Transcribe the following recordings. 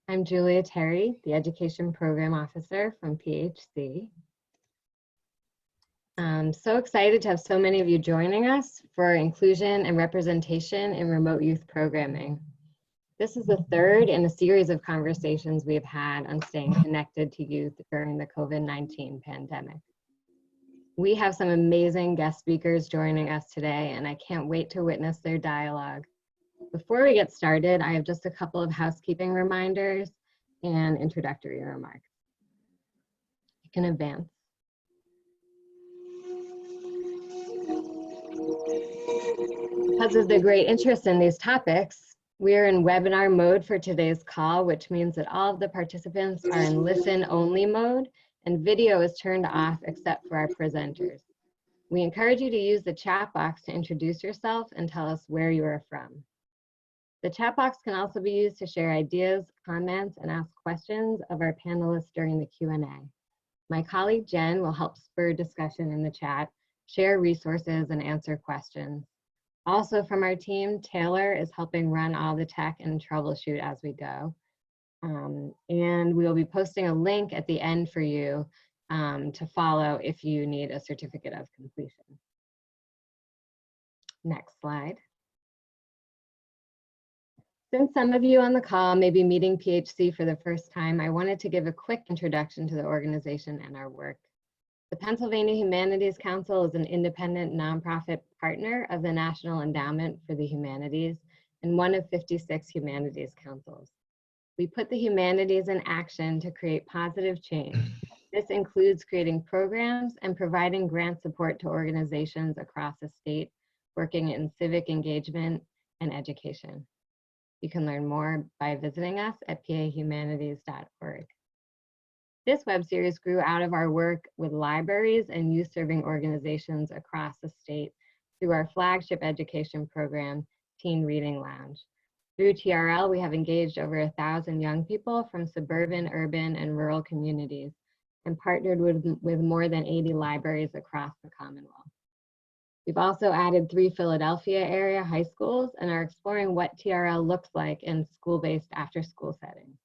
I'm Julia Terry, the Education Program Officer from PHC. I'm so excited to have so many of you joining us for inclusion and representation in remote youth programming. This is the third in a series of conversations we have had on staying connected to youth during the COVID-19 pandemic. We have some amazing guest speakers joining us today, and I can't wait to witness their dialogue. Before we get started, I have just a couple of housekeeping reminders and introductory remarks. You can advance. Because of the great interest in these topics, we are in webinar mode for today's call, which means that all of the participants are in listen-only mode and video is turned off except for our presenters. We encourage you to use the chat box to introduce yourself and tell us where you are from. The chat box can also be used to share ideas, comments, and ask questions of our panelists during the Q&A. My colleague Jen will help spur discussion in the chat, share resources, and answer questions. Also from our team, Taylor is helping run all the tech and troubleshoot as we go. And we will be posting a link at the end for you to follow if you need a certificate of completion. Next slide. Since some of you on the call may be meeting PHC for the first time, I wanted to give a quick introduction to the organization and our work. The Pennsylvania Humanities Council is an independent nonprofit partner of the National Endowment for the Humanities and one of 56 humanities councils. We put the humanities in action to create positive change. This includes creating programs and providing grant support to organizations across the state working in civic engagement and education. You can learn more by visiting us at pahumanities.org. This web series grew out of our work with libraries and youth serving organizations across the state through our flagship education program, Teen Reading Lounge. Through TRL, we have engaged over 1,000 young people from suburban, urban, and rural communities and partnered with more than 80 libraries across the Commonwealth. We've also added 3 Philadelphia area high schools and are exploring what TRL looks like in school-based after-school settings.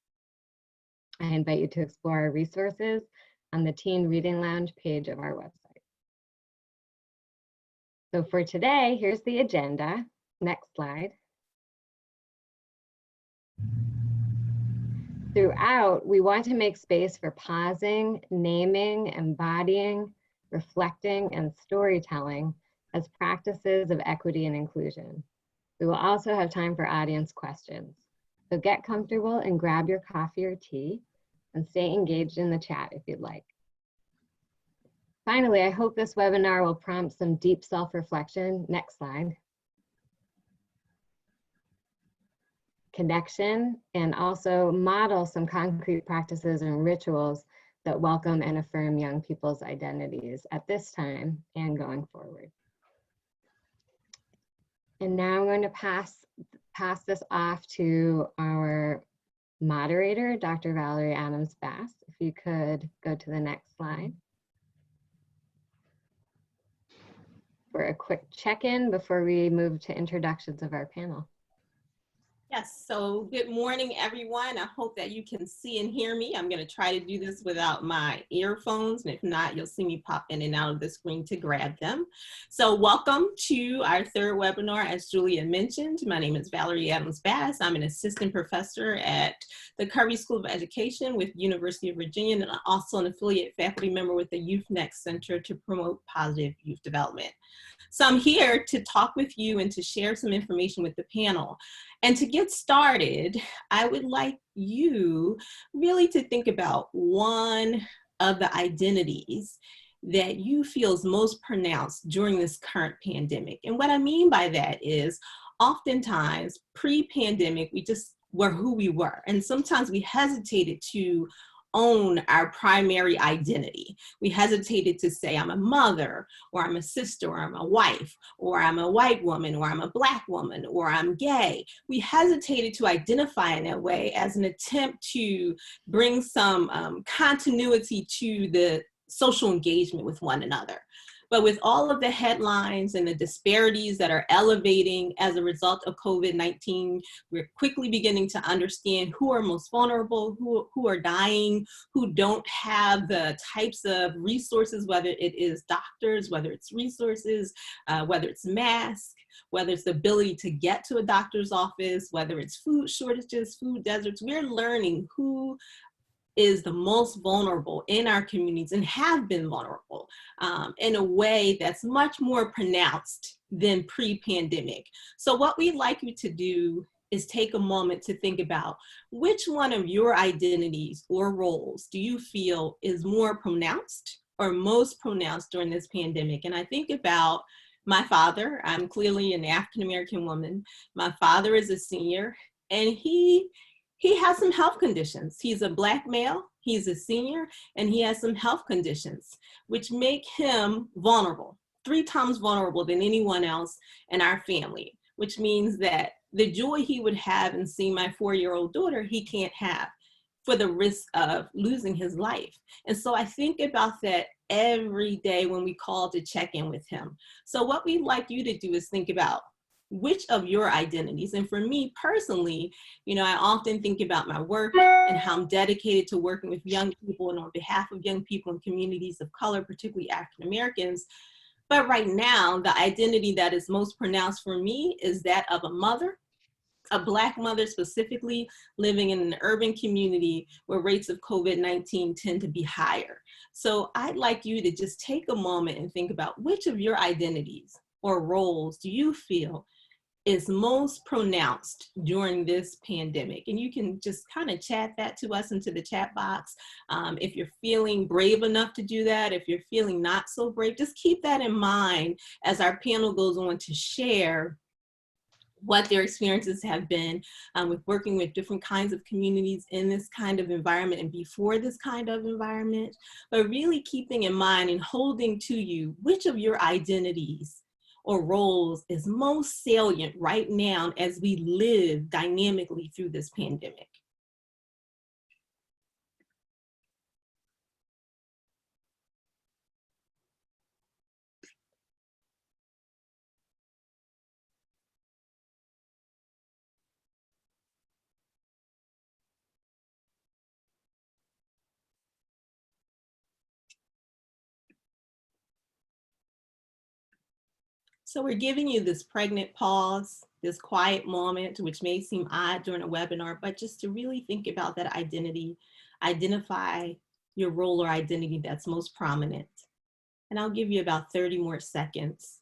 I invite you to explore our resources on the Teen Reading Lounge page of our website. So for today, here's the agenda. Next slide. Throughout, we want to make space for pausing, naming, embodying, reflecting, and storytelling as practices of equity and inclusion. We will also have time for audience questions. So get comfortable and grab your coffee or tea and stay engaged in the chat if you'd like. Finally, I hope this webinar will prompt some deep self-reflection. Next slide. Connection, and also model some concrete practices and rituals that welcome and affirm young people's identities at this time and going forward. And now I'm going to pass this off to our moderator, Dr. Valerie Adams-Bass. If you could go to the next slide. For a quick check-in before we move to introductions of our panel. Yes, so good morning, everyone. I hope that you can see and hear me. I'm going to try to do this without my earphones, and if not, you'll see me pop in and out of the screen to grab them. So welcome to our third webinar. As Julia mentioned, my name is Valerie Adams-Bass. I'm an assistant professor at the Curry School of Education with University of Virginia, and also an affiliate faculty member with the Youth Next Center to promote positive youth development. So I'm here to talk with you and to share some information with the panel. And to get started, I would like you really to think about one of the identities that you feel is most pronounced during this current pandemic. And what I mean by that is oftentimes pre-pandemic, we just were who we were. And sometimes we hesitated to own our primary identity. We hesitated to say, I'm a mother, or I'm a sister, or I'm a wife, or I'm a white woman, or I'm a Black woman, or I'm gay. We hesitated to identify in that way as an attempt to bring some continuity to the social engagement with one another. But with all of the headlines and the disparities that are elevating as a result of COVID-19, we're quickly beginning to understand who are most vulnerable, who are dying, who don't have the types of resources, whether it is doctors, whether it's resources, whether it's masks, whether it's the ability to get to a doctor's office, whether it's food shortages, food deserts. We're learning who is the most vulnerable in our communities and have been vulnerable in a way that's much more pronounced than pre-pandemic. So what we'd like you to do is take a moment to think about which one of your identities or roles do you feel is more pronounced or most pronounced during this pandemic. And I think about my father. I'm clearly an African-American woman. My father is a senior, and he has some health conditions. He's a Black male, he's a senior, and he has some health conditions, which make him vulnerable, 3 times vulnerable than anyone else in our family, which means that the joy he would have in seeing my 4-year-old daughter, he can't have for the risk of losing his life. And so I think about that every day when we call to check in with him. So what we'd like you to do is think about which of your identities. And for me personally, you know, I often think about my work and how I'm dedicated to working with young people and on behalf of young people in communities of color, particularly African Americans. But right now, the identity that is most pronounced for me is that of a mother, a Black mother specifically, living in an urban community where rates of COVID-19 tend to be higher. So I'd like you to just take a moment and think about which of your identities or roles do you feel is most pronounced during this pandemic. And you can just kind of chat that to us into the chat box. If you're feeling brave enough to do that, if you're feeling not so brave, just keep that in mind as our panel goes on to share what their experiences have been with working with different kinds of communities in this kind of environment and before this kind of environment, but really keeping in mind and holding to you which of your identities or roles is most salient right now as we live dynamically through this pandemic. So we're giving you this pregnant pause, this quiet moment, which may seem odd during a webinar, but just to really think about that identity, identify your role or identity that's most prominent. And I'll give you about 30 more seconds.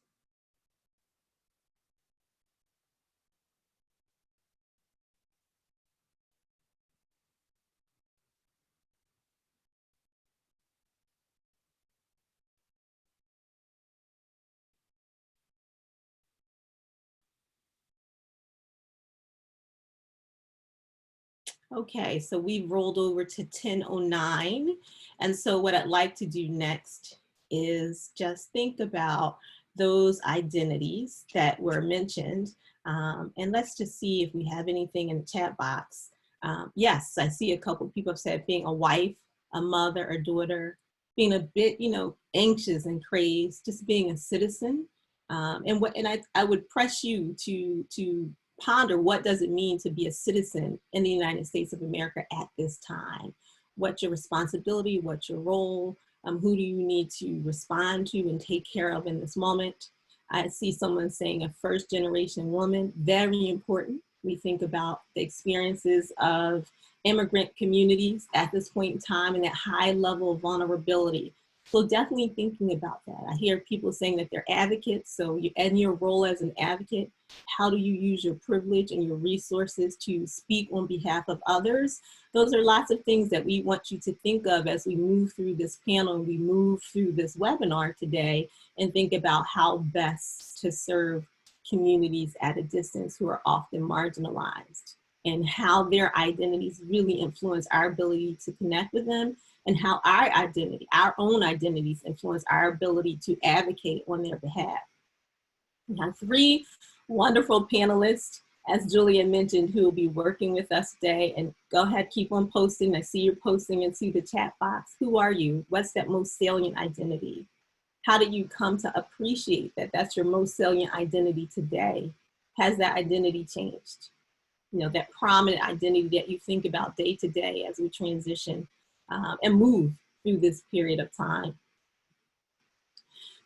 Okay, so we've rolled over to 10:09. And so what I'd like to do next is just think about those identities that were mentioned. And let's just see if we have anything in the chat box. Yes, I see a couple of people have said being a wife, a mother, a daughter, being a bit, anxious and crazed, just being a citizen. And I would press you to ponder what does it mean to be a citizen in the United States of America at this time? What's your responsibility? What's your role? Who do you need to respond to and take care of in this moment? I see someone saying a first generation woman, very important. We think about the experiences of immigrant communities at this point in time and that high level of vulnerability. So definitely thinking about that. I hear people saying that they're advocates. So in your role as an advocate, how do you use your privilege and your resources to speak on behalf of others? Those are lots of things that we want you to think of as we move through this panel and we move through this webinar today and think about how best to serve communities at a distance who are often marginalized and how their identities really influence our ability to connect with them and how our identity, our own identities influence our ability to advocate on their behalf. We have 3 wonderful panelists, as Julia mentioned, who will be working with us today. And go ahead, keep on posting. I see you're posting into the chat box. Who are you? What's that most salient identity? How did you come to appreciate that that's your most salient identity today? Has that identity changed? You know, that prominent identity that you think about day to day as we transition and move through this period of time.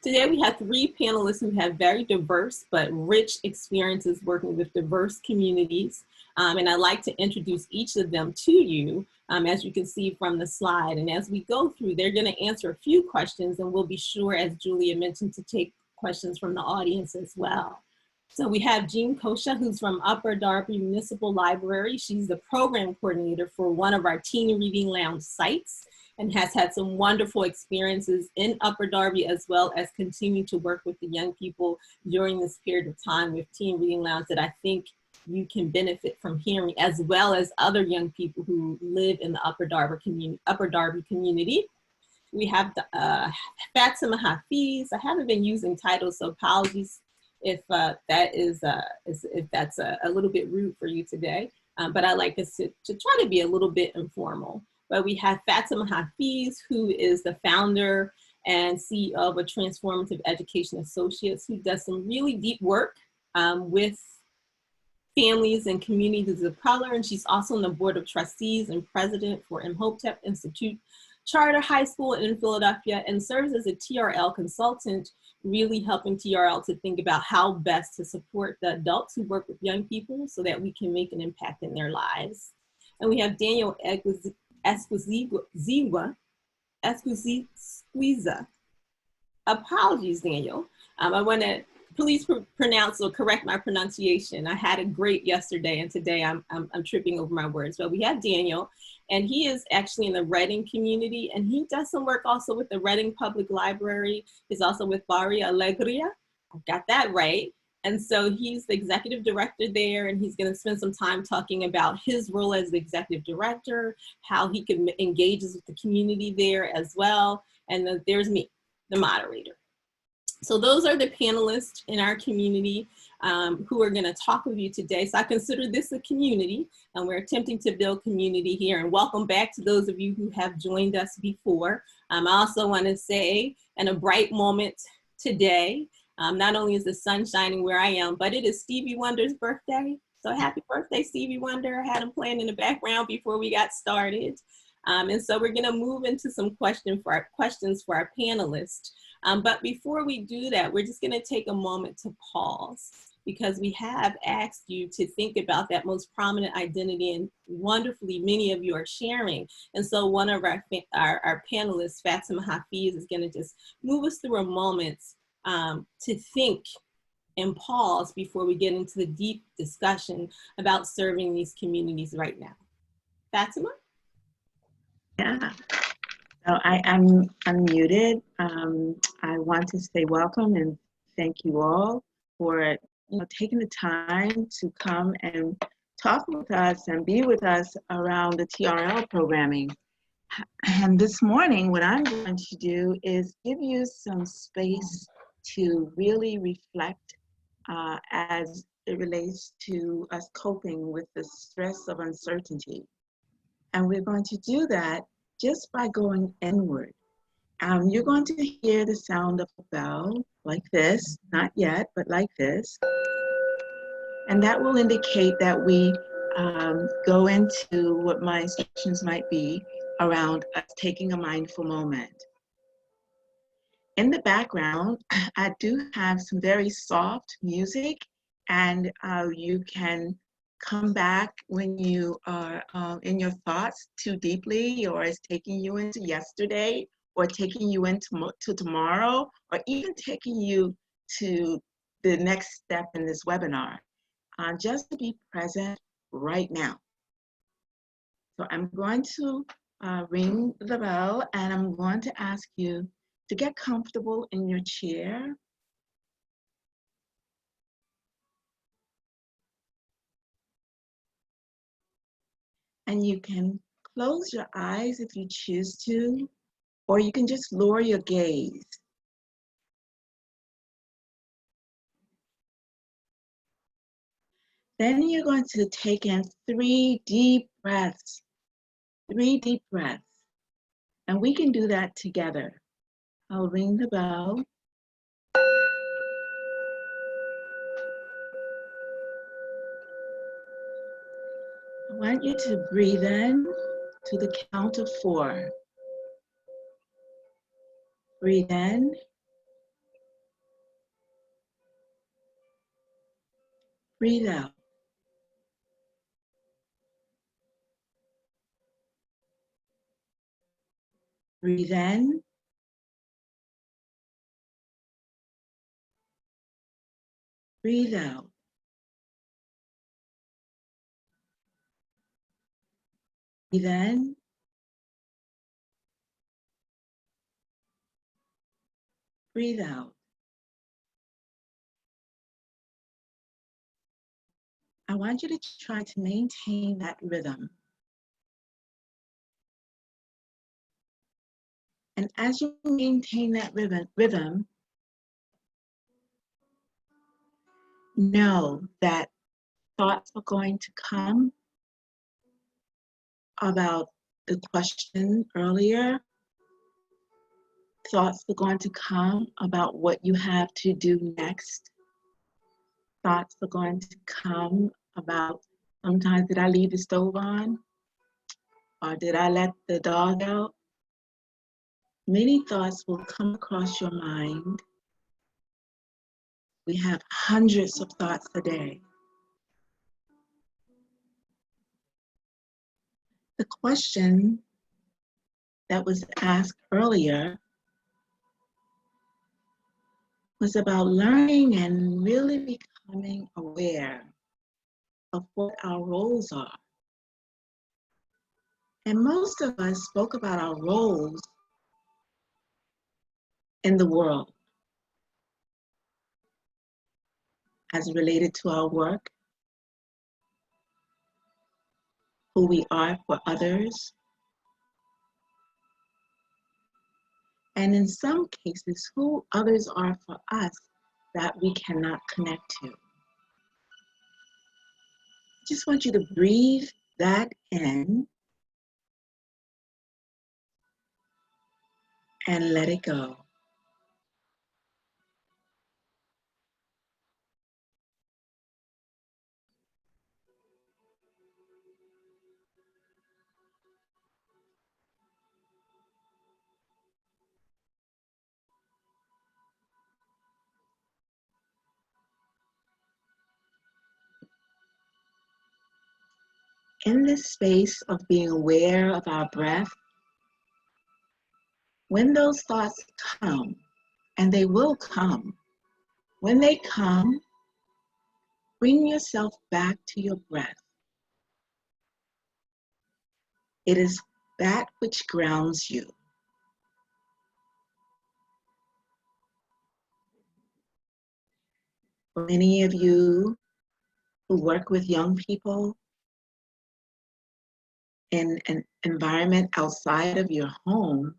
Today we have 3 panelists who have very diverse but rich experiences working with diverse communities. And I'd like to introduce each of them to you, as you can see from the slide. And as we go through, they're going to answer a few questions, and we'll be sure, as Julia mentioned, to take questions from the audience as well. So we have Jean Kosha, who's from Upper Darby Municipal Library. She's the program coordinator for one of our teen reading lounge sites and has had some wonderful experiences in Upper Darby, as well as continue to work with the young people during this period of time with teen reading lounge that I think you can benefit from hearing, as well as other young people who live in the Upper Darby community. We have Fatima Hafiz. I haven't been using titles, so apologies if that's a little bit rude for you today, but I like us to try to be a little bit informal. But we have Fatima Hafiz, who is the founder and CEO of a Transformative Education Associates, who does some really deep work with families and communities of color. And she's also on the board of trustees and president for Imhotep Institute Charter High School in Philadelphia, and serves as a TRL consultant, really helping TRL to think about how best to support the adults who work with young people so that we can make an impact in their lives. And we have Daniel Egusquiza. Apologies, Daniel. I want to please pronounce or correct my pronunciation. I had a great yesterday, and today I'm tripping over my words. But we have Daniel, and he is actually in the Reading community, and he does some work also with the Reading Public Library. He's also with Barrio Alegrí. I got that right. And so he's the executive director there, and he's going to spend some time talking about his role as the executive director, how he can engages with the community there as well. And then there's me, the moderator. So those are the panelists in our community who are going to talk with you today. So I consider this a community, and we're attempting to build community here. And welcome back to those of you who have joined us before. I also want to say, in a bright moment today, not only is the sun shining where I am, but it is Stevie Wonder's birthday. So happy birthday, Stevie Wonder. I had him playing in the background before we got started. And so we're going to move into some questions for our panelists. But before we do that, we're just going to take a moment to pause, because we have asked you to think about that most prominent identity, and wonderfully many of you are sharing. And so one of our panelists, Fatima Hafiz, is going to just move us through a moment to think and pause before we get into the deep discussion about serving these communities right now. Fatima? Yeah, so I'm unmuted. I want to say welcome and thank you all for taking the time to come and talk with us and be with us around the TRL programming. And this morning, what I'm going to do is give you some space to really reflect as it relates to us coping with the stress of uncertainty. And we're going to do that just by going inward. You're going to hear the sound of a bell like this, not yet, but like this. And that will indicate that we go into what my instructions might be around us taking a mindful moment. In the background, I do have some very soft music, and you can come back when you are in your thoughts too deeply, or it's taking you into yesterday, or taking you into tomorrow, or even taking you to the next step in this webinar. Just to be present right now. So I'm going to ring the bell, and I'm going to ask you to get comfortable in your chair. And you can close your eyes if you choose to, or you can just lower your gaze. Then you're going to take in 3 deep breaths. 3 deep breaths. And we can do that together. I'll ring the bell. I want you to breathe in to the count of 4. Breathe in. Breathe out. Breathe in. Breathe out. Breathe in. Breathe out. I want you to try to maintain that rhythm. And as you maintain that rhythm, know that thoughts are going to come about the question earlier. Thoughts are going to come about what you have to do next. Thoughts are going to come about, sometimes did I leave the stove on? Or did I let the dog out? Many thoughts will come across your mind. We have hundreds of thoughts a day. The question that was asked earlier was about learning and really becoming aware of what our roles are. And most of us spoke about our roles in the world as related to our work, who we are for others, and in some cases, who others are for us that we cannot connect to. I just want you to breathe that in and let it go. In this space of being aware of our breath, when those thoughts come, and they will come, when they come, bring yourself back to your breath. It is that which grounds you. For many of you who work with young people in an environment outside of your home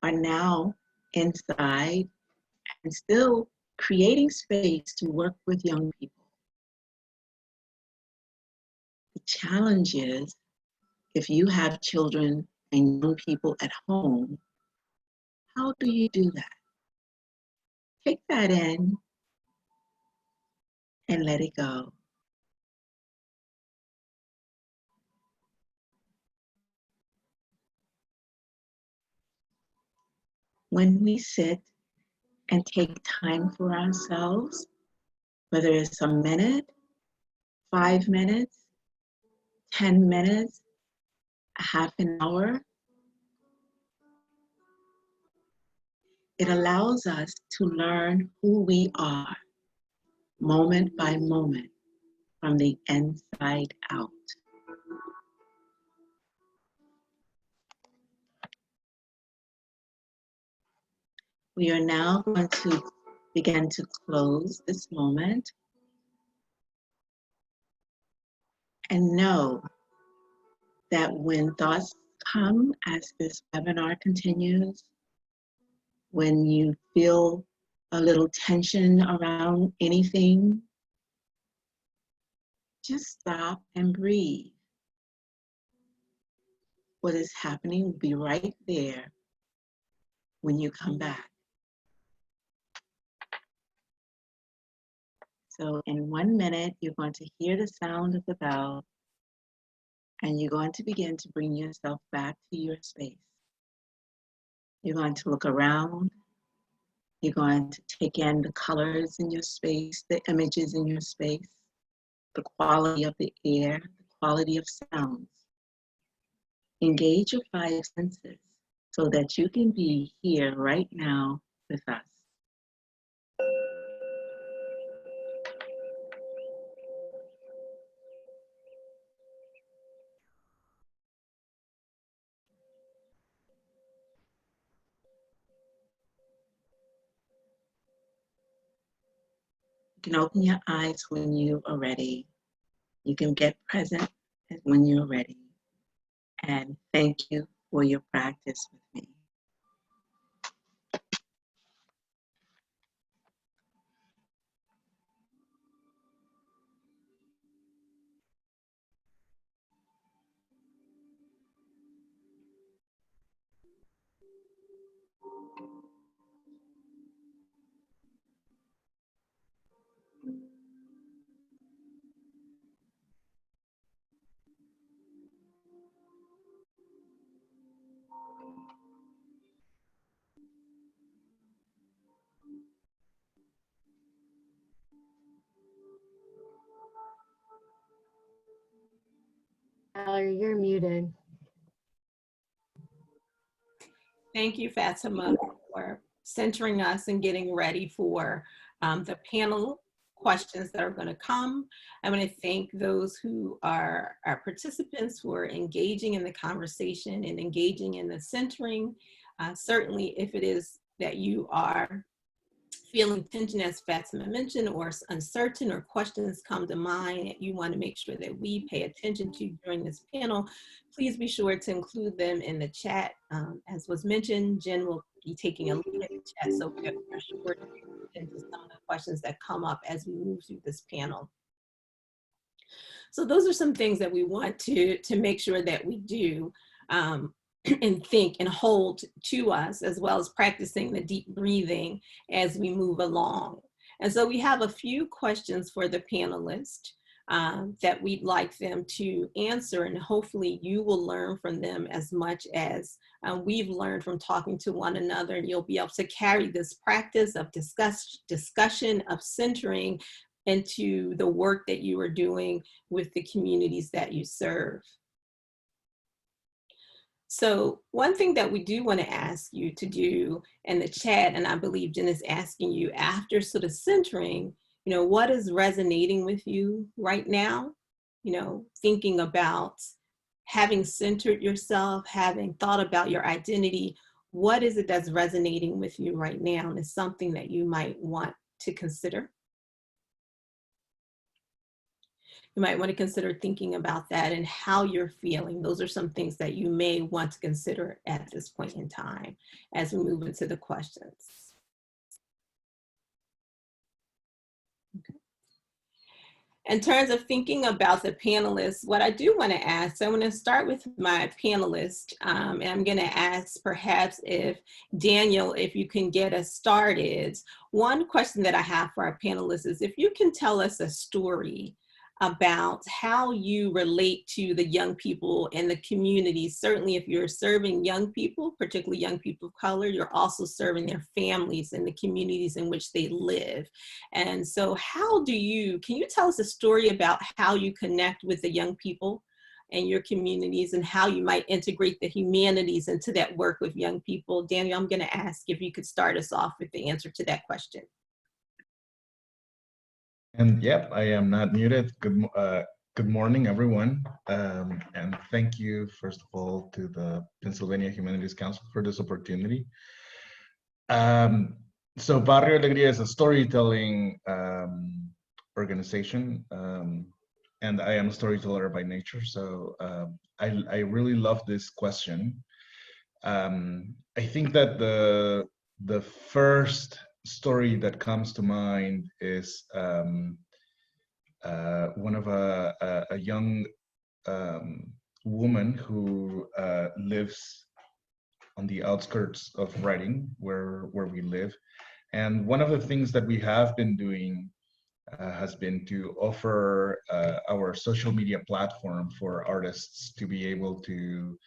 are now inside and still creating space to work with young people. The challenge is, if you have children and young people at home, how do you do that? Take that in and let it go. When we sit and take time for ourselves, whether it's a minute, 5 minutes, 10 minutes, a half an hour, it allows us to learn who we are moment by moment from the inside out. We are now going to begin to close this moment and know that when thoughts come as this webinar continues, when you feel a little tension around anything, just stop and breathe. What is happening will be right there when you come back. So in 1 minute, you're going to hear the sound of the bell, and you're going to begin to bring yourself back to your space. You're going to look around. You're going to take in the colors in your space, the images in your space, the quality of the air, the quality of sounds. Engage your 5 senses so that you can be here right now with us. You can open your eyes when you are ready. You can get present when you're ready. And thank you for your practice with me. Valerie, you're muted. Thank you, Fatima, for centering us and getting ready for the panel questions that are going to come. I want to thank those who are our participants who are engaging in the conversation and engaging in the centering. Certainly, if it is that you are feeling tension, as Fatima mentioned, or uncertain, or questions come to mind that you want to make sure that we pay attention to during this panel, please be sure to include them in the chat. As was mentioned, Jen will be taking a look at the chat, so we're sure to get into some of the questions that come up as we move through this panel. So those are some things that we want to make sure that we do. And think and hold to us, as well as practicing the deep breathing as we move along. And so we have a few questions for the panelists that we'd like them to answer, and hopefully you will learn from them as much as we've learned from talking to one another, and you'll be able to carry this practice of discussion, of centering into the work that you are doing with the communities that you serve. So one thing that we do want to ask you to do in the chat, and I believe Jen is asking you after sort of centering, what is resonating with you right now? Thinking about having centered yourself, having thought about your identity, what is it that's resonating with you right now? And it's something that you might want to consider. You might want to consider thinking about that and how you're feeling. Those are some things that you may want to consider at this point in time as we move into the questions. Okay. In terms of thinking about the panelists, what I do want to ask, so I'm going to start with my panelists, and I'm going to ask perhaps if Daniel, if you can get us started. One question that I have for our panelists is if you can tell us a story about how you relate to the young people in the community. Certainly if you're serving young people, particularly young people of color, you're also serving their families and the communities in which they live. And so can you tell us a story about how you connect with the young people and your communities and how you might integrate the humanities into that work with young people? Daniel, I'm gonna ask if you could start us off with the answer to that question. And yep, I am not muted. Good morning, everyone. And thank you, first of all, to the Pennsylvania Humanities Council for this opportunity. So Barrio Alegrí is a storytelling organization, and I am a storyteller by nature. So I really love this question. I think that the first story that comes to mind is one of a young woman who lives on the outskirts of Reading, where we live. And one of the things that we have been doing has been to offer our social media platform for artists to be able to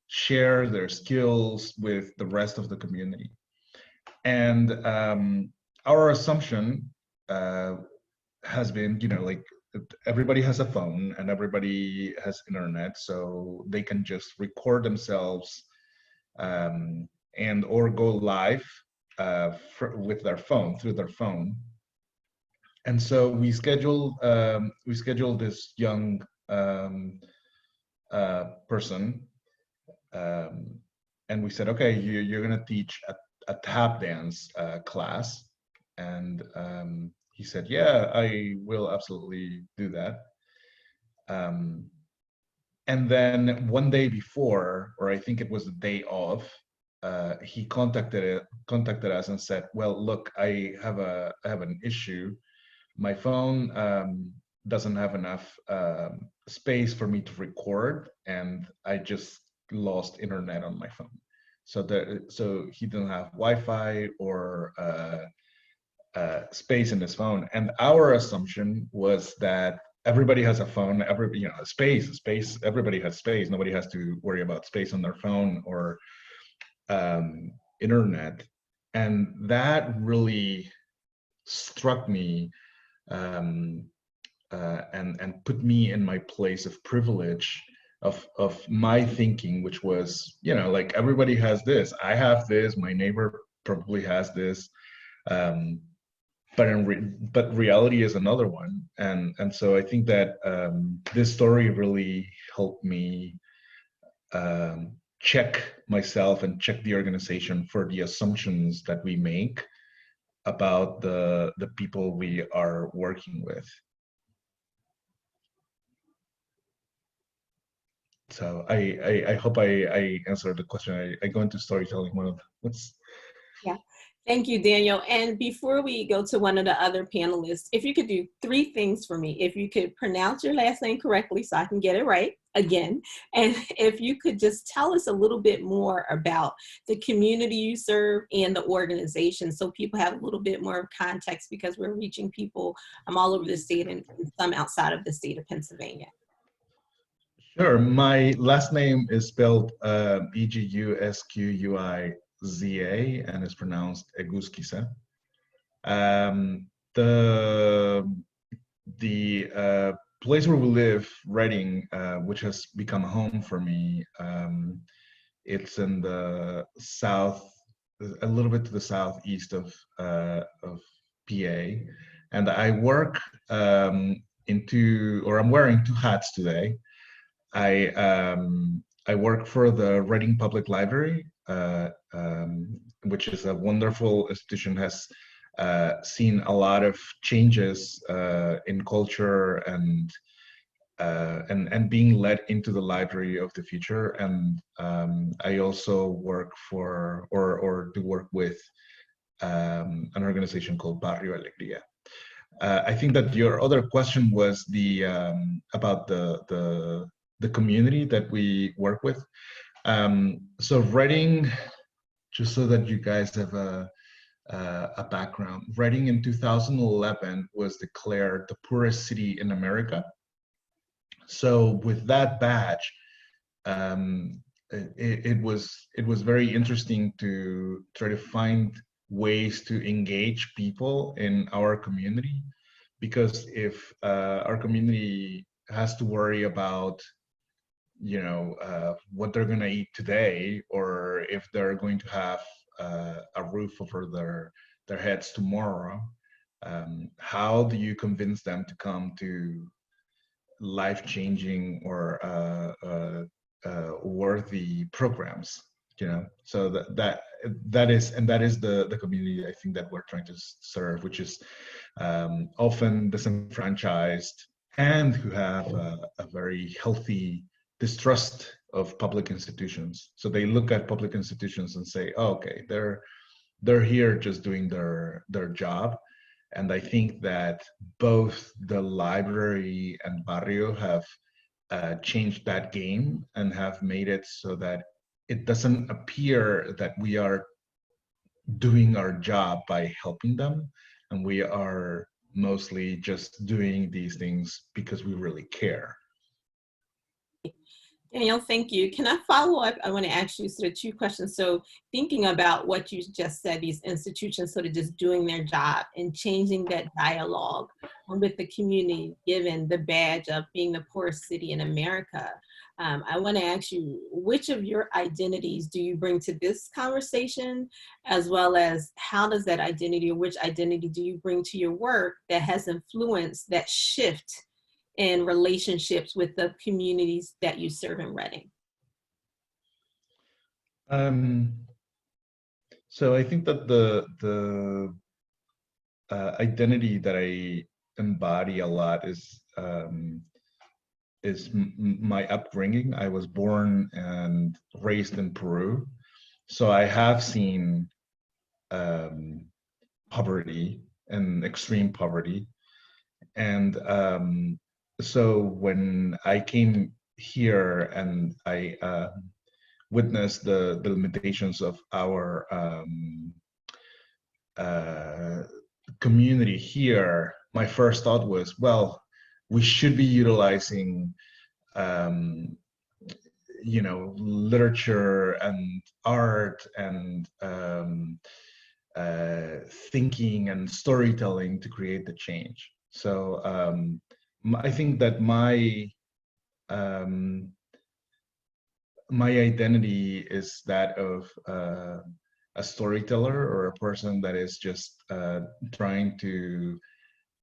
share their skills with the rest of the community. And our assumption has been, like, everybody has a phone and everybody has internet, so they can just record themselves and or go live with their phone, through their phone. And so we scheduled this young person, and we said, okay, you're gonna teach a tap dance class. And he said, yeah, I will absolutely do that. And then one day before, or I think it was the day of, he contacted us and said, well, look, I have an issue. My phone doesn't have enough space for me to record, and I just lost internet on my phone. So he didn't have Wi-Fi or space in his phone. And our assumption was that everybody has a phone, space, everybody has space. Nobody has to worry about space on their phone or internet. And that really struck me and put me in my place of privilege of my thinking, which was, like, everybody has this. I have this, my neighbor probably has this. But reality is another one, and so I think that this story really helped me check myself and check the organization for the assumptions that we make about the people we are working with. So I hope I answered the question. I go into storytelling. Yeah. Thank you, Daniel. And before we go to one of the other panelists, if you could do 3 things for me. If you could pronounce your last name correctly so I can get it right again. And if you could just tell us a little bit more about the community you serve and the organization, so people have a little bit more context, because we're reaching people all over the state and some outside of the state of Pennsylvania. Sure. My last name is spelled Egusquiza, and is pronounced Egusquiza. The place where we live, Reading, which has become a home for me, it's in the south, a little bit to the southeast of PA, and I work I'm wearing 2 hats today. I work for the Reading Public Library, which is a wonderful institution, has seen a lot of changes in culture and being led into the library of the future. And I also work for or do work with an organization called Barrio Alegrí. I think that your other question was about the community that we work with. So Reading, just so that you guys have a background, Reading in 2011 was declared the poorest city in America. So with that badge, it was very interesting to try to find ways to engage people in our community, because if our community has to worry about what they're going to eat today, or if they're going to have a roof over their heads tomorrow, how do you convince them to come to life-changing or worthy programs? So that is the community I think that we're trying to serve, which is often disenfranchised and who have a very healthy distrust of public institutions. So they look at public institutions and say, oh, okay, they're here just doing their job. And I think that both the library and Barrio have changed that game and have made it so that it doesn't appear that we are doing our job by helping them, and we are mostly just doing these things because we really care. Daniel, thank you. Can I follow up? I want to ask you sort of two questions. So thinking about what you just said, these institutions sort of just doing their job and changing that dialogue with the community, given the badge of being the poorest city in America. I want to ask you, which of your identities do you bring to this conversation, as well as how does that identity, or which identity do you bring to your work that has influenced that shift in relationships with the communities that you serve in Reading? So I think that the identity that I embody a lot is my upbringing. I was born and raised in Peru, so I have seen poverty and extreme poverty, and so when I came here and I witnessed the limitations of our community here, my first thought was, well, we should be utilizing you know, literature and art and thinking and storytelling to create the change. So I think that my identity is that of a storyteller, or a person that is just trying to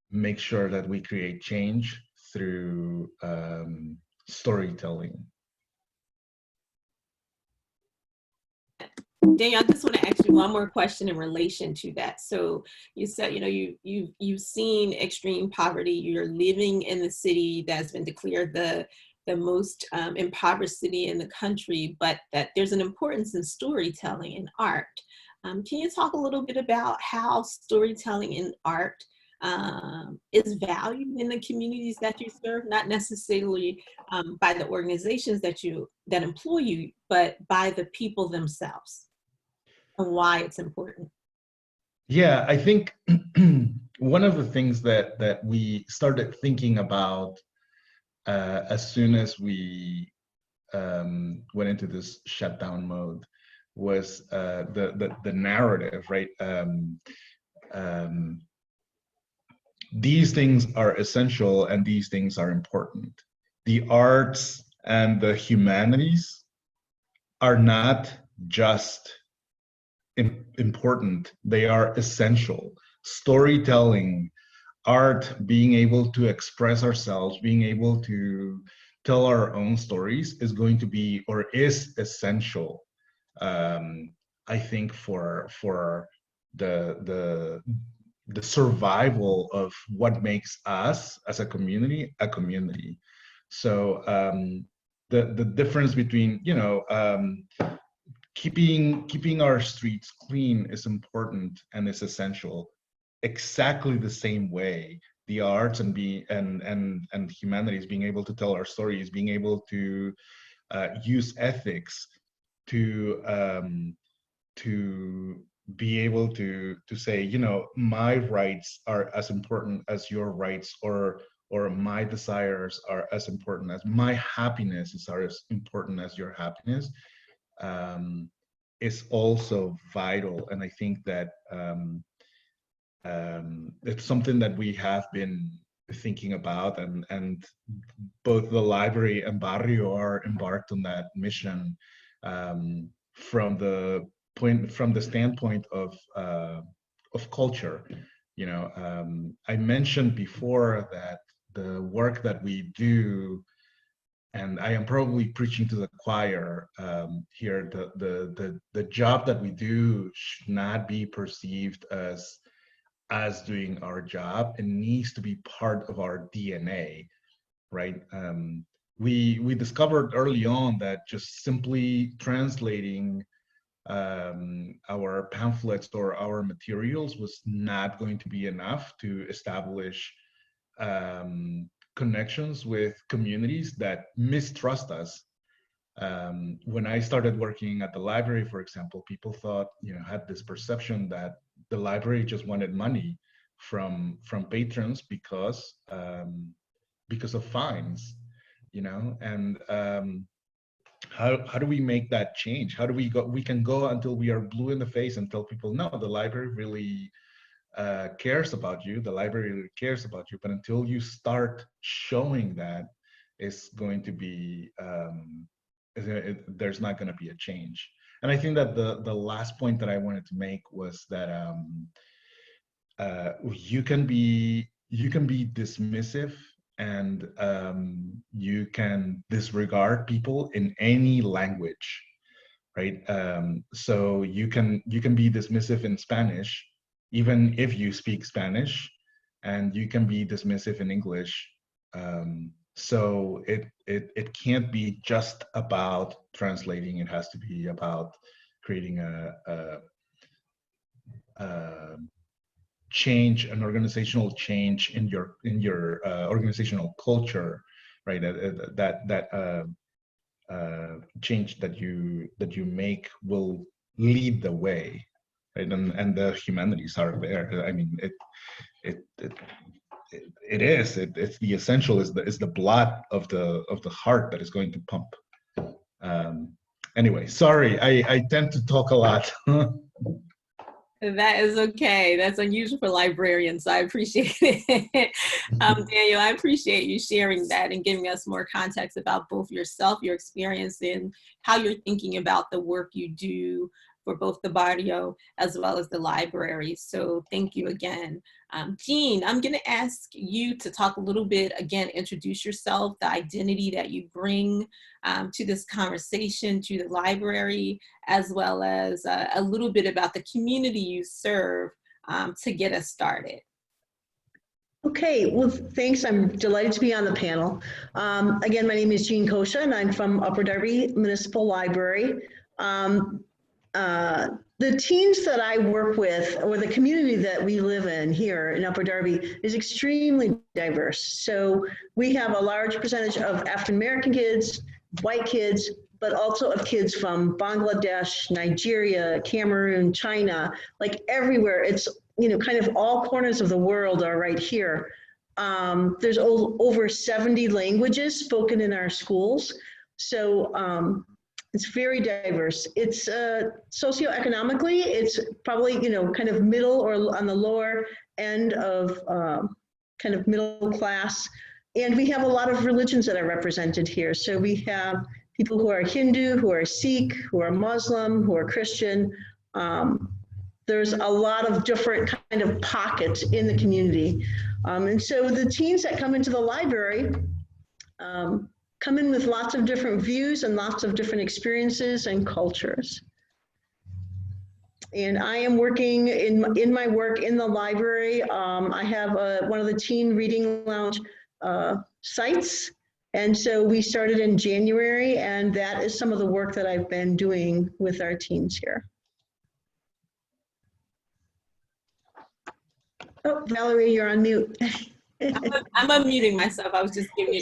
make sure that we create change through storytelling. Daniel, I just want to ask you one more question in relation to that. So you said, you know, you've seen extreme poverty. You're living in the city that's been declared the most impoverished city in the country, but that there's an importance in storytelling and art. Can you talk a little bit about how storytelling and art is valued in the communities that you serve, not necessarily by the organizations that employ you, but by the people themselves, and why it's important? Yeah, I think one of the things that we started thinking about as soon as we went into this shutdown mode was the narrative, right? These things are essential and these things are important. The arts and the humanities are not just important, they are essential. Storytelling, art, being able to express ourselves, being able to tell our own stories is going to be, or is essential, I think, for the survival of what makes us as a community. So the difference between, you know, keeping our streets clean is important and is essential. Exactly the same way, the arts and humanities, being able to tell our stories, being able to use ethics to be able to say, you know, my rights are as important as your rights, or my desires are as important as my happiness is as important as your happiness, is also vital. And I think that it's something that we have been thinking about, and both the library and Barrio are embarked on that mission from the standpoint of culture. You know, I mentioned before that the work that we do, and I am probably preaching to the choir here, the job that we do should not be perceived as doing our job. It needs to be part of our DNA, right? We discovered early on that just simply translating our pamphlets or our materials was not going to be enough to establish connections with communities that mistrust us. When I started working at the library, for example, people thought, had this perception that the library just wanted money from patrons because of fines, and how do we make that change? How do we go? We can go until we are blue in the face and tell people, no, the library really cares about you. The library really cares about you. But until you start showing that, it's going to be there's not going to be a change. And I think that the last point that I wanted to make was that you can be dismissive, and you can disregard people in any language, right? So you can be dismissive in Spanish, even if you speak Spanish, and you can be dismissive in English. So it can't be just about translating. It has to be about creating a change, an organizational change in your organizational culture, right? That change that you make will lead the way, right? And the humanities are there. I mean, it's the essential, is the blood of the heart that is going to pump. Anyway, sorry, I tend to talk a lot. That is okay. That's unusual for librarians, so I appreciate it. Daniel, I appreciate you sharing that and giving us more context about both yourself, your experience, and how you're thinking about the work you do for both the Barrio as well as the library. So thank you again. Jean, I'm going to ask you to talk a little bit, again, introduce yourself, the identity that you bring to this conversation, to the library, as well as a little bit about the community you serve to get us started. Okay, well, thanks. I'm delighted to be on the panel. Again, my name is Jean Kosha, and I'm from Upper Darby Municipal Library. The teens that I work with, or the community that we live in here in Upper Darby, is extremely diverse. So we have a large percentage of African American kids, white kids, but also of kids from Bangladesh, Nigeria, Cameroon, China, like everywhere. It's, kind of all corners of the world are right here. There's over 70 languages spoken in our schools. So it's very diverse. It's socioeconomically, it's probably, kind of middle or on the lower end of kind of middle class. And we have a lot of religions that are represented here. So we have people who are Hindu, who are Sikh, who are Muslim, who are Christian. There's a lot of different kind of pockets in the community. And so the teens that come into the library come in with lots of different views and lots of different experiences and cultures. And I am working in my work in the library. I have one of the teen reading lounge sites. And so we started in January, and that is some of the work that I've been doing with our teens here. Oh, Valerie, you're on mute. I'm unmuting myself. I was just giving you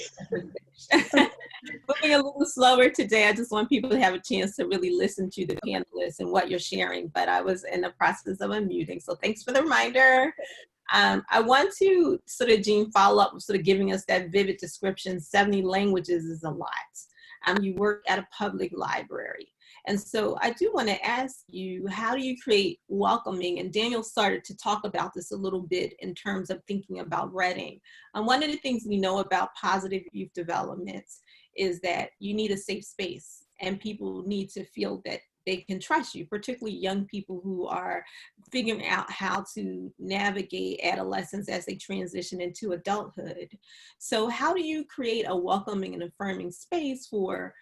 moving a little slower today. I just want people to have a chance to really listen to the panelists and what you're sharing, but I was in the process of unmuting. So thanks for the reminder. I want to sort of, Jean, follow up with sort of giving us that vivid description. 70 languages is a lot. You work at a public library. And so I do want to ask you, how do you create welcoming? And Daniel started to talk about this a little bit in terms of thinking about Reading. One of the things we know about positive youth development is that you need a safe space, and people need to feel that they can trust you, particularly young people who are figuring out how to navigate adolescence as they transition into adulthood. So how do you create a welcoming and affirming space for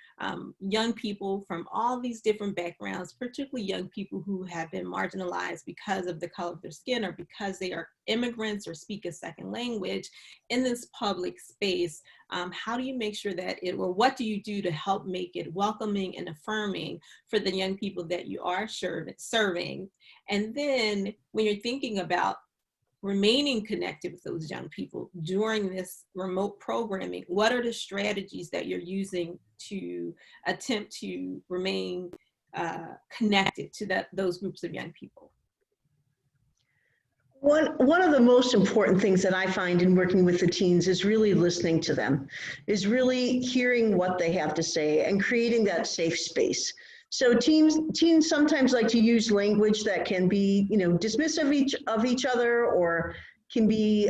young people from all these different backgrounds, particularly young people who have been marginalized because of the color of their skin or because they are immigrants or speak a second language in this public space? How do you make sure that or what do you do to help make it welcoming and affirming for the young people that you are serving? And then when you're thinking about remaining connected with those young people during this remote programming, what are the strategies that you're using to attempt to remain connected to those groups of young people? One of the most important things that I find in working with the teens is really listening to them, is really hearing what they have to say and creating that safe space. So teens sometimes like to use language that can be, dismissive of each other, or can be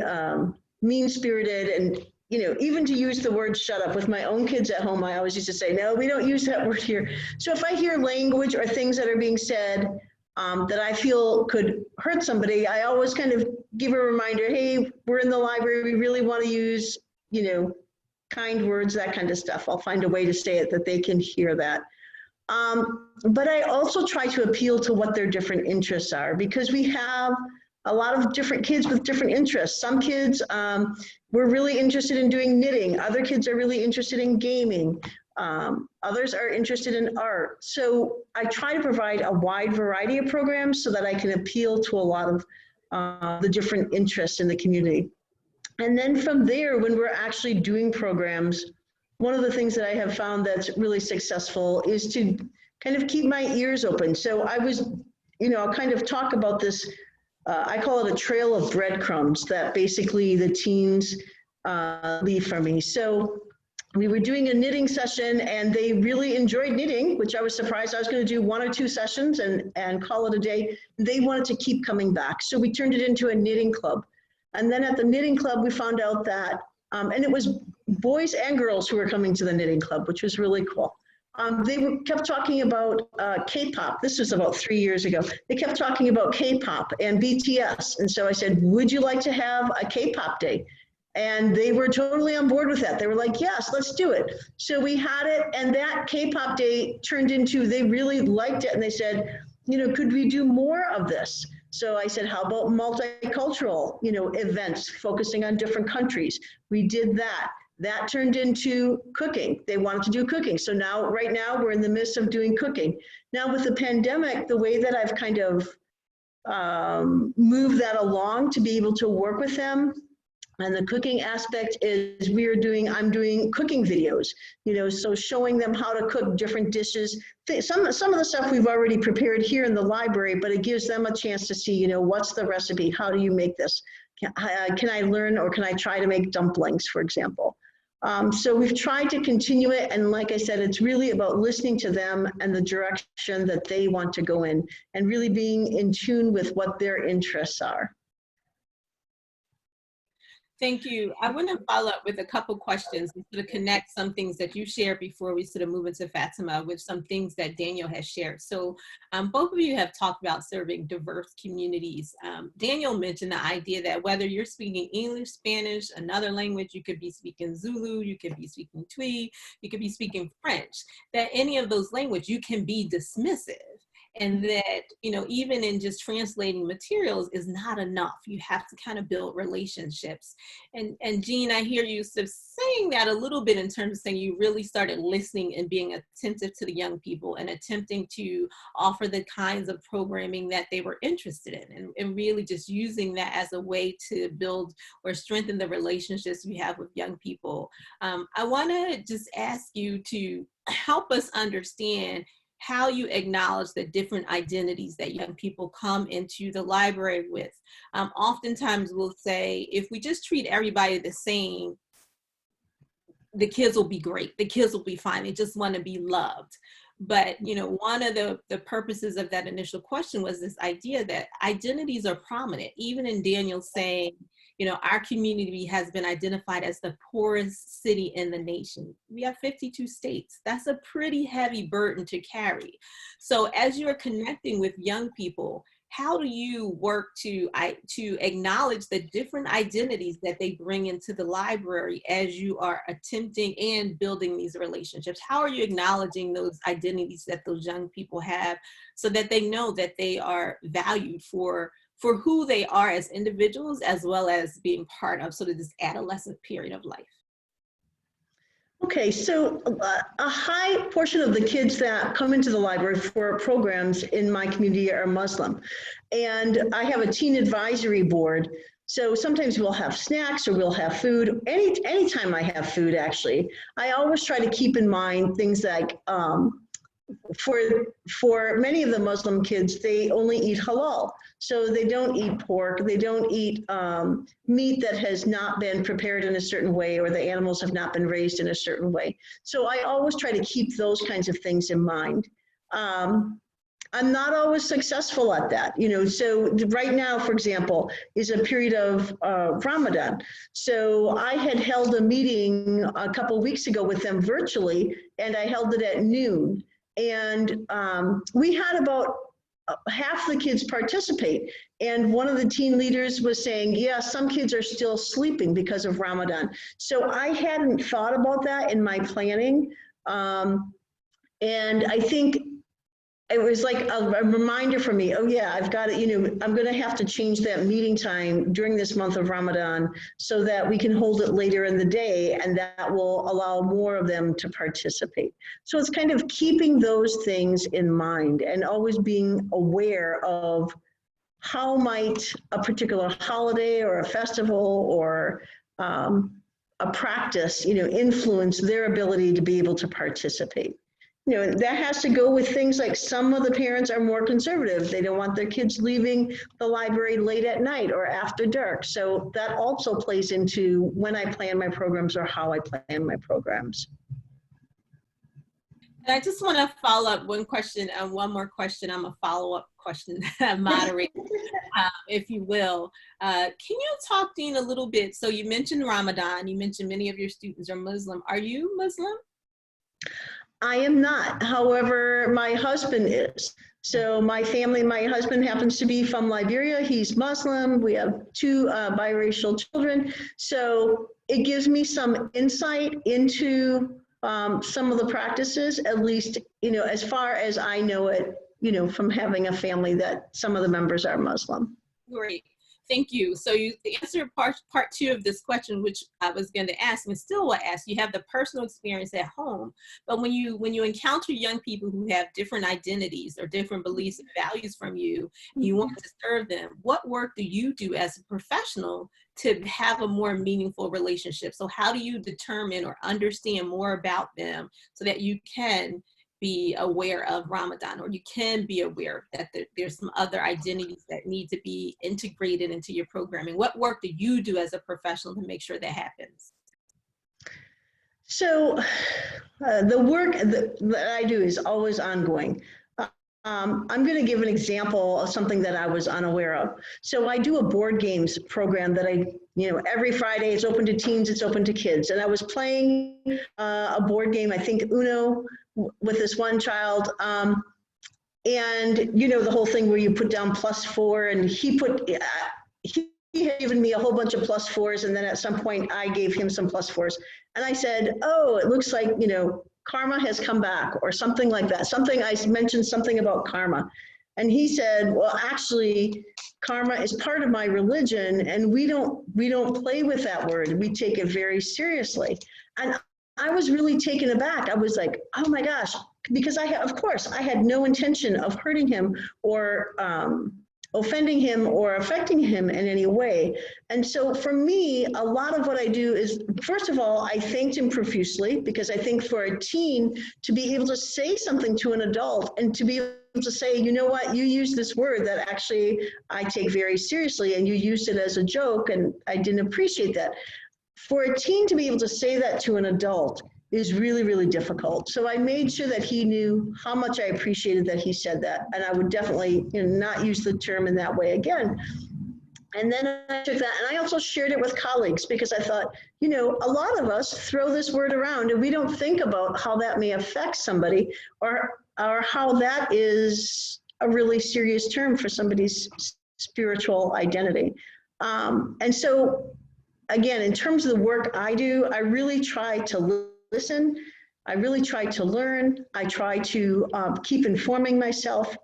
mean-spirited, and even to use the word shut up. With my own kids at home, I always used to say, no, we don't use that word here. So if I hear language or things that are being said that I feel could hurt somebody, I always kind of give a reminder, hey, we're in the library, we really want to use, kind words, that kind of stuff. I'll find a way to say it that they can hear that. But I also try to appeal to what their different interests are, because we have a lot of different kids with different interests. Some kids were really interested in doing knitting. Other kids are really interested in gaming. Others are interested in art. So I try to provide a wide variety of programs so that I can appeal to a lot of the different interests in the community. And then from there, when we're actually doing programs, one of the things that I have found that's really successful is to kind of keep my ears open. So I was, I'll kind of talk about this, I call it a trail of breadcrumbs that basically the teens leave for me. So we were doing a knitting session and they really enjoyed knitting, which I was surprised. I was going to do 1 or 2 sessions and call it a day. They wanted to keep coming back. So we turned it into a knitting club. And then at the knitting club, we found out that, and it was boys and girls who were coming to the knitting club, which was really cool. They kept talking about K-pop. This was about 3 years ago. They kept talking about K-pop and BTS. And so I said, would you like to have a K-pop day? And they were totally on board with that. They were like, yes, let's do it. So we had it, and that K-pop day turned into, they really liked it, and they said, could we do more of this? So I said, how about multicultural, events focusing on different countries? We did that. That turned into cooking. They wanted to do cooking. So now, right now, we're in the midst of doing cooking. Now with the pandemic, the way that I've kind of moved that along to be able to work with them, and the cooking aspect is I'm doing cooking videos, so showing them how to cook different dishes. Some of the stuff we've already prepared here in the library, but it gives them a chance to see, what's the recipe? How do you make this? Can I learn, or can I try to make dumplings, for example? So we've tried to continue it. And like I said, it's really about listening to them and the direction that they want to go in, and really being in tune with what their interests are. Thank you. I want to follow up with a couple questions and sort of connect some things that you shared before we sort of move into Fatima with some things that Daniel has shared. So both of you have talked about serving diverse communities. Daniel mentioned the idea that whether you're speaking English, Spanish, another language, you could be speaking Zulu, you could be speaking Twi, you could be speaking French, that any of those languages, you can be dismissive. And that, even in just translating materials is not enough. You have to kind of build relationships. And Jean, I hear you sort of saying that a little bit in terms of saying you really started listening and being attentive to the young people and attempting to offer the kinds of programming that they were interested in, and really just using that as a way to build or strengthen the relationships we have with young people. I want to just ask you to help us understand how you acknowledge the different identities that young people come into the library with. Oftentimes we'll say, if we just treat everybody the same, the kids will be great. The kids will be fine. They just want to be loved. But, one of the purposes of that initial question was this idea that identities are prominent. Even in Daniel saying, our community has been identified as the poorest city in the nation. We have 52 states. That's a pretty heavy burden to carry. So as you're connecting with young people, how do you work to acknowledge the different identities that they bring into the library as you are attempting and building these relationships? How are you acknowledging those identities that those young people have so that they know that they are valued for who they are as individuals, as well as being part of sort of this adolescent period of life? Okay, so a high portion of the kids that come into the library for programs in my community are Muslim. And I have a teen advisory board So sometimes we'll have snacks or we'll have food. Anytime I have food, actually, I always try to keep in mind things like, for many of the Muslim kids, they only eat halal. So they don't eat pork, they don't eat meat that has not been prepared in a certain way, or the animals have not been raised in a certain way. So I always try to keep those kinds of things in mind. I'm not always successful at that, you know. So right now, for example, is a period of Ramadan. So I had held a meeting a couple weeks ago with them virtually, and I held it at noon. And we had about half the kids participate. And one of the teen leaders was saying, yeah, some kids are still sleeping because of Ramadan. So I hadn't thought about that in my planning. And I think it was like a reminder for me, oh yeah, I've got to, you know, I'm going to have to change that meeting time during this month of Ramadan so that we can hold it later in the day, and that will allow more of them to participate. So it's kind of keeping those things in mind and always being aware of how might a particular holiday or a festival or a practice, you know, influence their ability to be able to participate. You know, that has to go with things like some of the parents are more conservative. They don't want their kids leaving the library late at night or after dark. So that also plays into when I plan my programs or how I plan my programs. And I just want to follow up one question, one more question. I'm a follow-up question moderator, if you will. Can you talk, Dean, a little bit? So you mentioned Ramadan. You mentioned many of your students are Muslim. Are you Muslim? I am not. However, my husband is. So my family, my husband happens to be from Liberia. He's Muslim. We have 2 biracial children. So it gives me some insight into some of the practices, at least, you know, as far as I know it, you know, from having a family that some of the members are Muslim. Great. Thank you. So you answered part 2 of this question, which I was going to ask and still will ask. You have the personal experience at home, but when you encounter young people who have different identities or different beliefs and values from you, and you want to serve them, what work do you do as a professional to have a more meaningful relationship? So how do you determine or understand more about them so that you can be aware of Ramadan, or you can be aware that there's some other identities that need to be integrated into your programming? What work do you do as a professional to make sure that happens? So the work that I do is always ongoing. I'm going to give an example of something that I was unaware of. So I do a board games program that you know, every Friday it's open to teens, it's open to kids. And I was playing a board game, I think Uno, with this one child. And you know, the whole thing where you put down +4, and he had given me a whole bunch of +4s. And then at some point I gave him some +4s. And I said, oh, it looks like, you know, karma has come back, or something like that. I mentioned something about karma. And he said, well, actually, karma is part of my religion, and we don't play with that word. We take it very seriously. And I was really taken aback. I was like, oh my gosh, because of course, I had no intention of hurting him or offending him or affecting him in any way. And so for me, a lot of what I do is, first of all, I thanked him profusely, because I think for a teen to be able to say something to an adult and to be able to say, you know what, you used this word that actually I take very seriously, and you used it as a joke, and I didn't appreciate that. For a teen to be able to say that to an adult is really, really difficult. So I made sure that he knew how much I appreciated that he said that. And I would definitely, you know, not use the term in that way again. And then I took that and I also shared it with colleagues, because I thought, you know, a lot of us throw this word around and we don't think about how that may affect somebody, or how that is a really serious term for somebody's spiritual identity. And so, again, in terms of the work I do, I really try to listen. I really try to learn. I try to keep informing myself.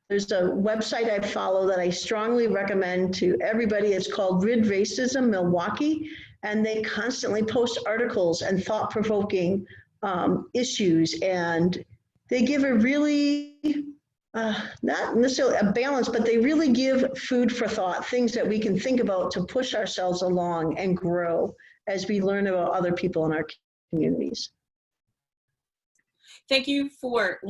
There's a website I follow that I strongly recommend to everybody. It's called Rid Racism Milwaukee, and they constantly post articles and thought-provoking issues, and they give a really not necessarily a balance, but they really give food for thought, things that we can think about to push ourselves along and grow as we learn about other people in our communities. Thank you for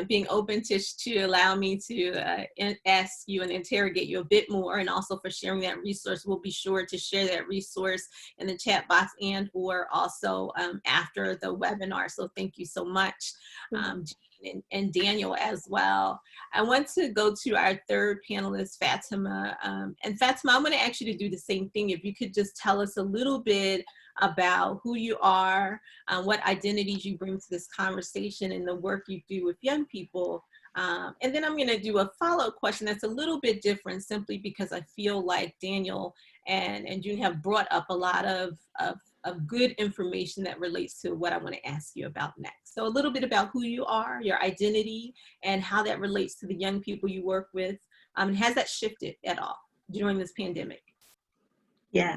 being open to allow me to ask you and interrogate you a bit more, and also for sharing that resource. We'll be sure to share that resource in the chat box and or also after the webinar. So thank you so much, Jean and Daniel as well. I want to go to our third panelist, Fatima. And Fatima, I'm going to ask you to do the same thing. If you could just tell us a little bit about who you are, what identities you bring to this conversation and the work you do with young people. And then I'm going to do a follow-up question that's a little bit different, simply because I feel like Daniel and June have brought up a lot of good information that relates to what I want to ask you about next. So a little bit about who you are, your identity, and how that relates to the young people you work with. And has that shifted at all during this pandemic? Yeah.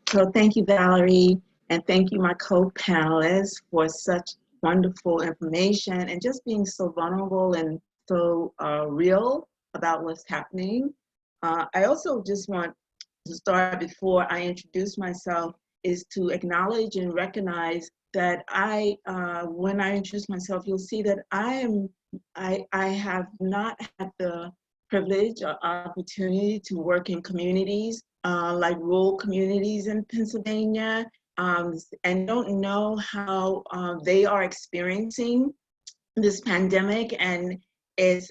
So thank you, Valerie, and thank you, my co-panelists, for such wonderful information and just being so vulnerable and so real about what's happening. I also just want to start, before I introduce myself, is to acknowledge and recognize that when I introduce myself, you'll see that I have not had the privilege or opportunity to work in communities like rural communities in Pennsylvania, and don't know how they are experiencing this pandemic. And it's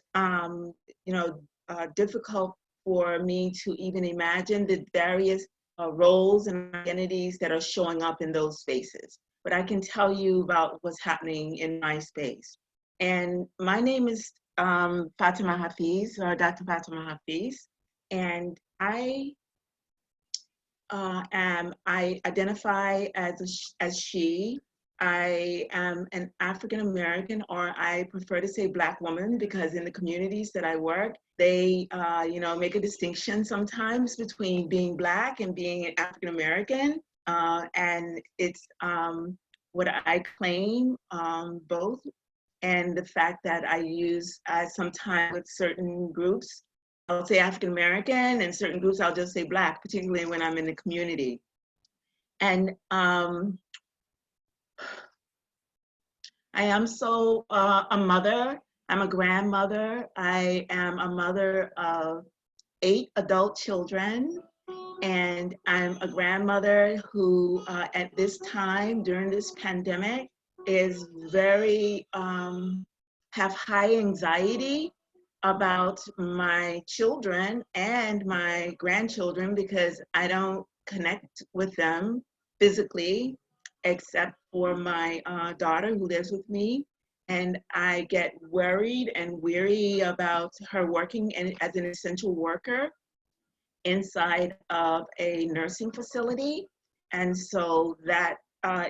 difficult for me to even imagine the various roles and identities that are showing up in those spaces. But I can tell you about what's happening in my space. And my name is Fatima Hafiz, Dr. Fatima Hafiz, and I identify as she. I am an African American, or I prefer to say Black woman, because in the communities that I work, they make a distinction sometimes between being Black and being an African American, and it's what I claim, both, and the fact that I use sometimes with certain groups, I'll say African American, and certain groups I'll just say Black, particularly when I'm in the community. And I am so a mother. I'm a grandmother. I am a mother of 8 adult children, and I'm a grandmother who, at this time during this pandemic, is very have high anxiety about my children and my grandchildren, because I don't connect with them physically, except for my daughter who lives with me. And I get worried and weary about her working as an essential worker inside of a nursing facility. And so that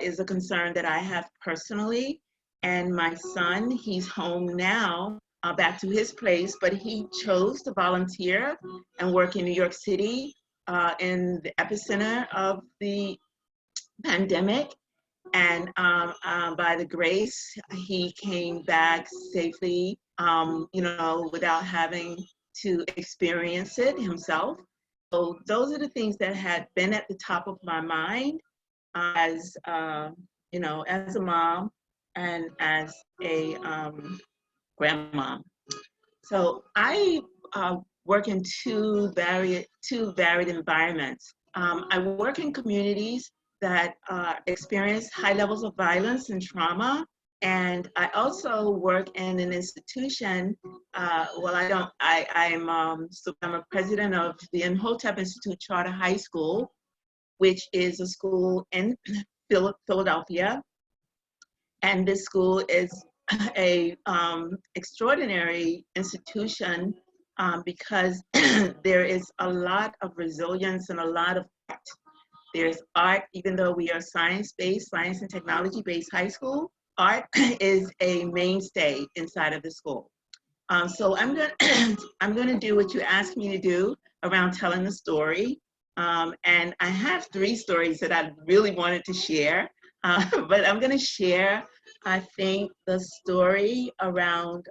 is a concern that I have personally. And my son, he's home now, back to his place, but he chose to volunteer and work in New York City in the epicenter of the pandemic. And by the grace, he came back safely, without having to experience it himself. So those are the things that had been at the top of my mind as a mom and as a grandma. So I work in two varied environments. I work in communities that experience high levels of violence and trauma. And I also work in an institution, I'm a president of the Imhotep Institute Charter High School, which is a school in Philadelphia. And this school is a extraordinary institution because there is a lot of resilience and a lot of art. There's art, even though we are science-based, science and technology-based high school, art is a mainstay inside of the school. So I'm gonna do what you asked me to do around telling the story. And I have 3 stories that I really wanted to share, but I'm gonna share, I think, the story around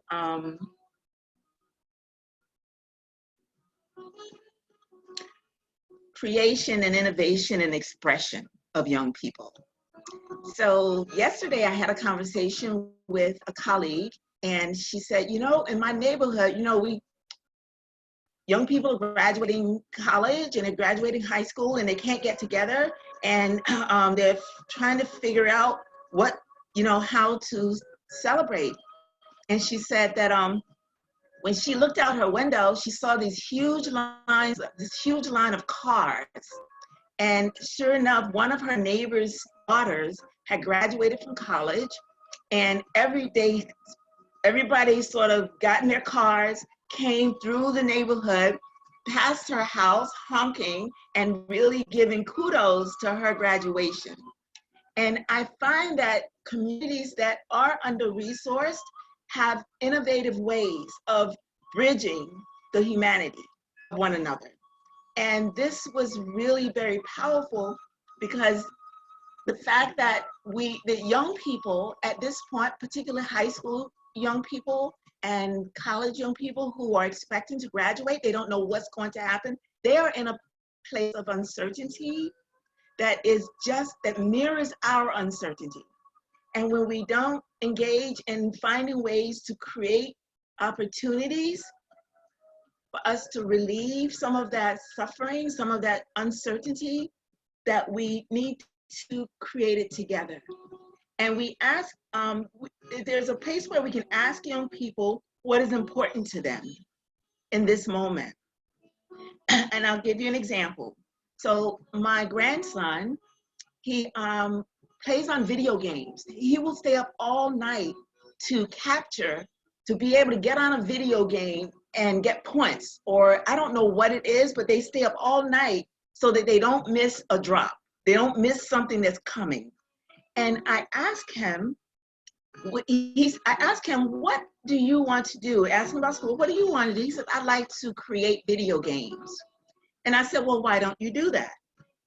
creation and innovation and expression of young people. So yesterday I had a conversation with a colleague, and she said, you know, in my neighborhood, you know, young people are graduating college and they're graduating high school and they can't get together, and they're trying to figure out what, you know, how to celebrate. And she said that when she looked out her window, she saw these huge lines, this huge line of cars. And sure enough, one of her neighbor's daughters had graduated from college, and every day, everybody sort of got in their cars, came through the neighborhood, past her house, honking, and really giving kudos to her graduation. And I find that communities that are under-resourced have innovative ways of bridging the humanity of one another. And this was really very powerful, because the fact that the young people at this point, particularly high school young people and college young people who are expecting to graduate, they don't know what's going to happen. They are in a place of uncertainty that mirrors our uncertainty. And when we don't engage in finding ways to create opportunities for us to relieve some of that suffering, some of that uncertainty, that we need to create it together. And we ask, there's a place where we can ask young people what is important to them in this moment. And I'll give you an example. So my grandson, he plays on video games. He will stay up all night to be able to get on a video game and get points, or I don't know what it is, but they stay up all night so that they don't miss a drop. They don't miss something that's coming. And I asked him, what do you want to do? I asked him about school, what do you want to do? He said, I'd like to create video games. And I said, well, why don't you do that?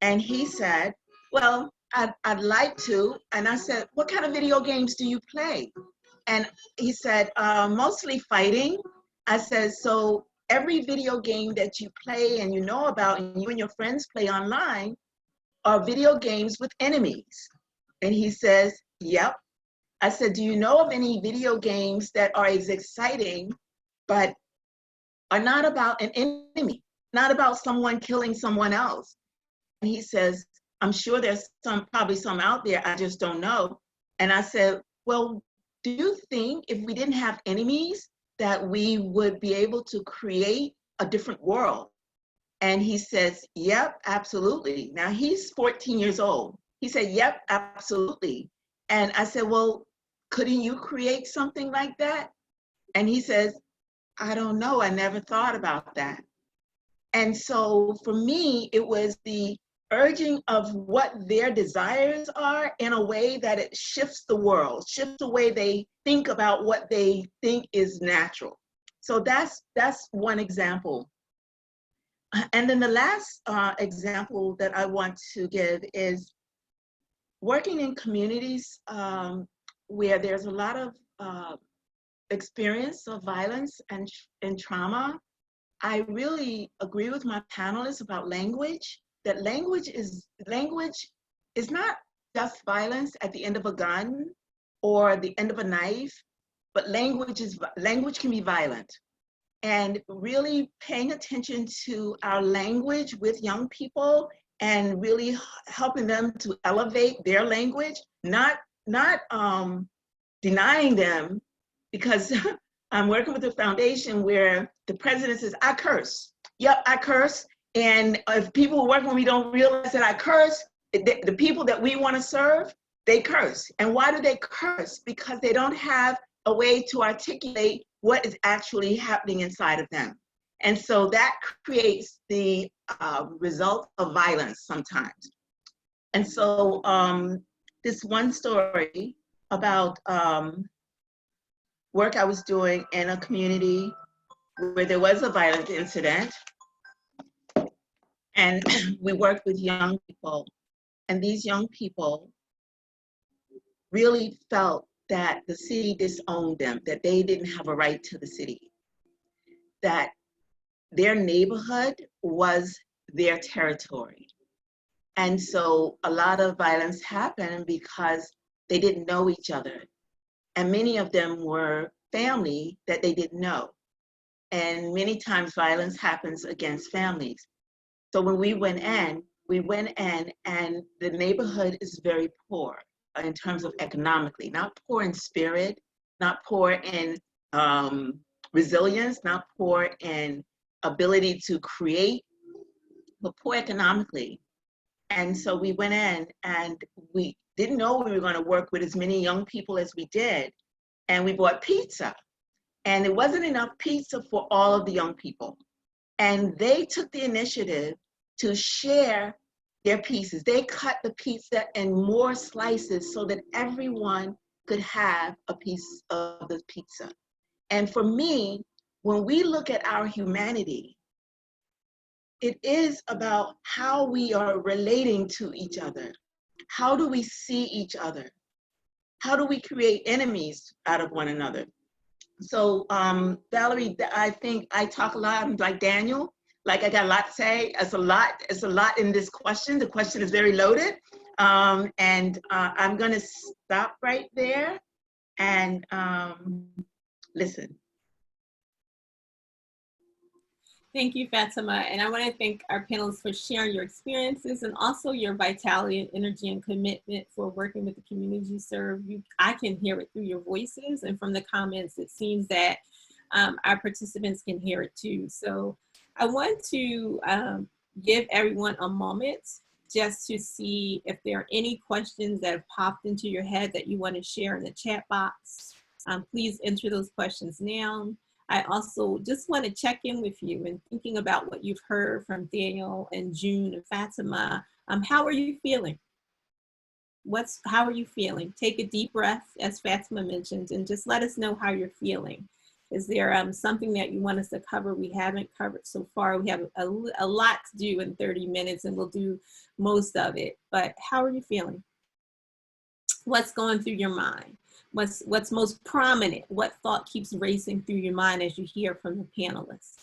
And he said, well, I'd like to. And I said, what kind of video games do you play? And he said, mostly fighting. I said, so every video game that you play and you know about and you and your friends play online are video games with enemies. And he says, yep. I said, do you know of any video games that are as exciting, but are not about an enemy, not about someone killing someone else? And he says, I'm sure there's probably some out there, I just don't know. And I said, well, do you think if we didn't have enemies that we would be able to create a different world? And he says, yep, absolutely. Now he's 14 years old. He said, yep, absolutely. And I said, well, couldn't you create something like that? And he says, I don't know, I never thought about that. And so for me, it was the urging of what their desires are in a way that it shifts the world, shifts the way they think about what they think is natural. So that's one example. And then the last example that I want to give is working in communities where there's a lot of experience of violence and trauma. I really agree with my panelists about language, that language is not just violence at the end of a gun or the end of a knife, but language can be violent. And really paying attention to our language with young people and really helping them to elevate their language, not denying them, because I'm working with a foundation where the president says, I curse. Yep, I curse. And if people who work with me don't realize that I curse, the people that we want to serve, they curse. And why do they curse? Because they don't have a way to articulate what is actually happening inside of them. And so that creates the result of violence sometimes. And so this one story about work I was doing in a community where there was a violent incident, and we worked with young people, and these young people really felt that the city disowned them, that they didn't have a right to the city, that their neighborhood was their territory. And so a lot of violence happened because they didn't know each other. And many of them were family that they didn't know. And many times violence happens against families. So when we went in and the neighborhood is very poor in terms of economically, not poor in spirit, not poor in resilience, not poor in ability to create, but poor economically. And so we went in and we didn't know we were going to work with as many young people as we did. And we bought pizza. And it wasn't enough pizza for all of the young people. And they took the initiative to share their pieces. They cut the pizza in more slices so that everyone could have a piece of the pizza. And for me, when we look at our humanity, it is about how we are relating to each other. How do we see each other? How do we create enemies out of one another? So Valerie, I think I talk a lot. I'm like Daniel, like I got a lot to say. It's a lot in this question. The question is very loaded. I'm gonna stop right there and listen. Thank you, Fatima. And I want to thank our panelists for sharing your experiences and also your vitality and energy and commitment for working with the communities you serve. I can hear it through your voices, and from the comments, it seems that our participants can hear it too. So I want to give everyone a moment just to see if there are any questions that have popped into your head that you want to share in the chat box. Please enter those questions now. I also just want to check in with you and thinking about what you've heard from Daniel and June and Fatima. How are you feeling? How are you feeling? Take a deep breath, as Fatima mentioned, and just let us know how you're feeling. Is there something that you want us to cover we haven't covered so far? We have a lot to do in 30 minutes and we'll do most of it, but how are you feeling? What's going through your mind? What's most prominent? What thought keeps racing through your mind as you hear from the panelists?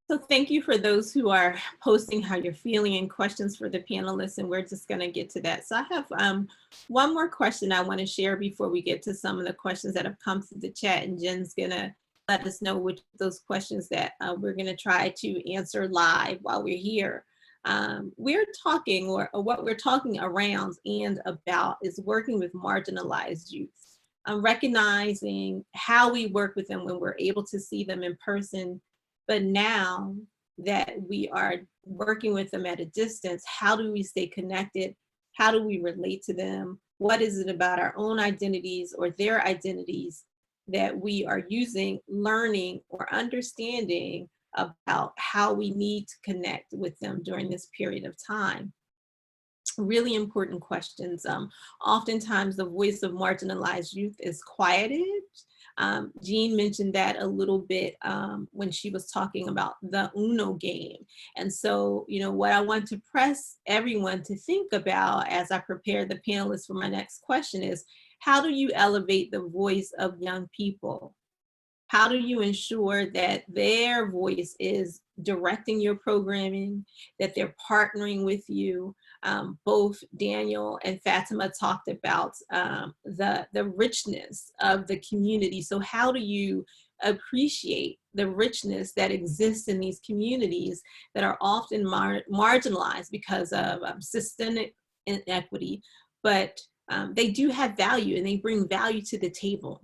So thank you for those who are posting how you're feeling and questions for the panelists, and we're just going to get to that. So I have one more question I want to share before we get to some of the questions that have come through the chat, and Jen's going to let us know which of those questions that we're going to try to answer live while we're here. We're talking, or what we're talking around and about, is working with marginalized youth. Recognizing how we work with them when we're able to see them in person. But now that we are working with them at a distance, how do we stay connected? How do we relate to them? What is it about our own identities or their identities that we are using, learning, or understanding about how we need to connect with them during this period of time? Really important questions. Oftentimes the voice of marginalized youth is quieted. Jean mentioned that a little bit when she was talking about the Uno game. And so, you know, what I want to press everyone to think about as I prepare the panelists for my next question is, how do you elevate the voice of young people? How do you ensure that their voice is directing your programming, that they're partnering with you? Both Daniel and Fatima talked about the richness of the community. So how do you appreciate the richness that exists in these communities that are often marginalized because of systemic inequity, but they do have value and they bring value to the table.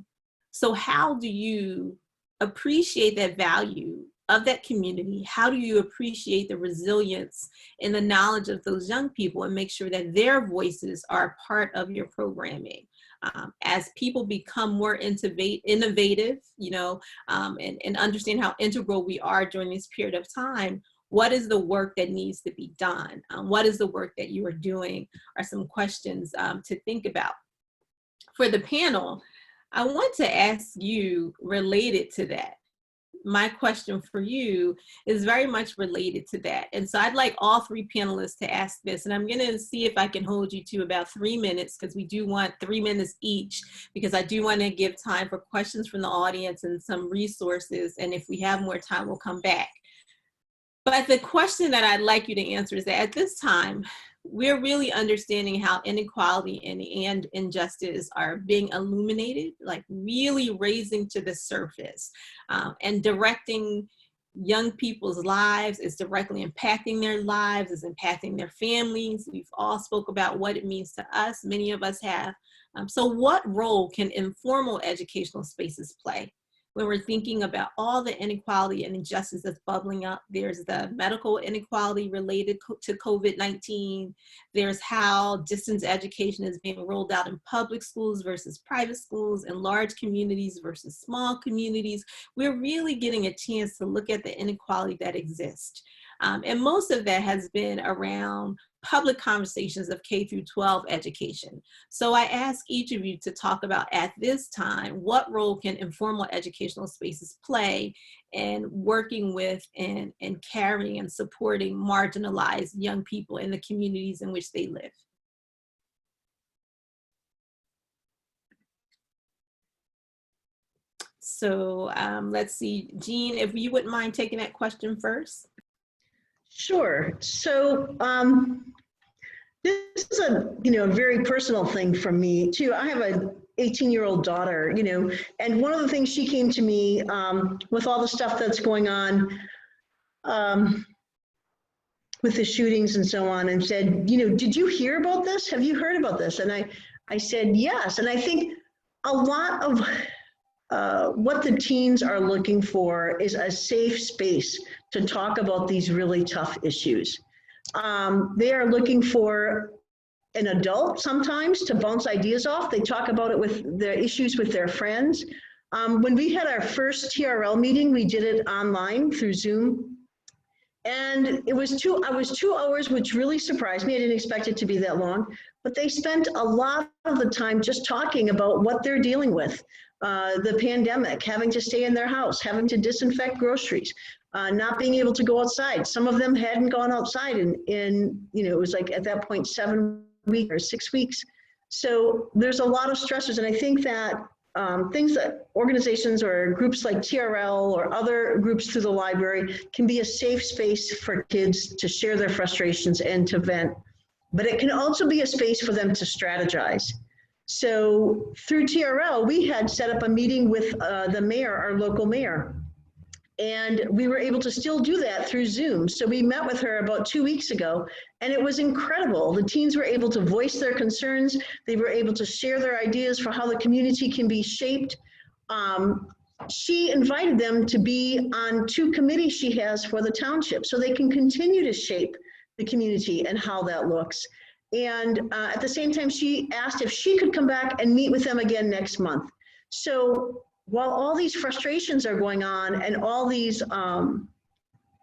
So how do you appreciate that value of that community? How do you appreciate the resilience and the knowledge of those young people and make sure that their voices are part of your programming? As people become more innovative, you know, and understand how integral we are during this period of time, what is the work that needs to be done? What is the work that you are doing? Are some questions to think about. For the panel, I want to ask you related to that. My question for you is very much related to that. And so I'd like all three panelists to ask this, and I'm gonna see if I can hold you to about 3 minutes, because we do want 3 minutes each, because I do wanna give time for questions from the audience and some resources. And if we have more time, we'll come back. But the question that I'd like you to answer is that at this time, we're really understanding how inequality and injustice are being illuminated, like really raising to the surface, and directing young people's lives, is directly impacting their lives, is impacting their families. We've all spoke about what it means to us, many of us have. So what role can informal educational spaces play when we're thinking about all the inequality and injustice that's bubbling up? There's the medical inequality related to COVID-19. There's how distance education is being rolled out in public schools versus private schools, and large communities versus small communities. We're really getting a chance to look at the inequality that exists. And most of that has been around public conversations of K through 12 education. So I ask each of you to talk about, at this time, what role can informal educational spaces play in working with and carrying and supporting marginalized young people in the communities in which they live? So let's see, Jean, if you wouldn't mind taking that question first. Sure. So this is a very personal thing for me too. I have a 18-year-old daughter, and one of the things she came to me with all the stuff that's going on with the shootings and so on, and said, did you hear about this? Have you heard about this? And I said yes. And I think a lot of what the teens are looking for is a safe space to talk about these really tough issues. They are looking for an adult sometimes to bounce ideas off. They talk about it with their issues with their friends. When we had our first TRL meeting, we did it online through Zoom. And it was 2 hours, which really surprised me. I didn't expect it to be that long, but they spent a lot of the time just talking about what they're dealing with. The pandemic, having to stay in their house, having to disinfect groceries, not being able to go outside. Some of them hadn't gone outside in it was like at that point 7 weeks or 6 weeks. So there's a lot of stressors, and I think that things that organizations or groups like TRL or other groups through the library can be a safe space for kids to share their frustrations and to vent. But it can also be a space for them to strategize. So through TRL, we had set up a meeting with the mayor, our local mayor, and we were able to still do that through Zoom. So we met with her about 2 weeks ago, and it was incredible. The teens were able to voice their concerns. They were able to share their ideas for how the community can be shaped. She invited them to be on 2 committees she has for the township, so they can continue to shape the community and how that looks. And at the same time, she asked if she could come back and meet with them again next month. So while all these frustrations are going on and all these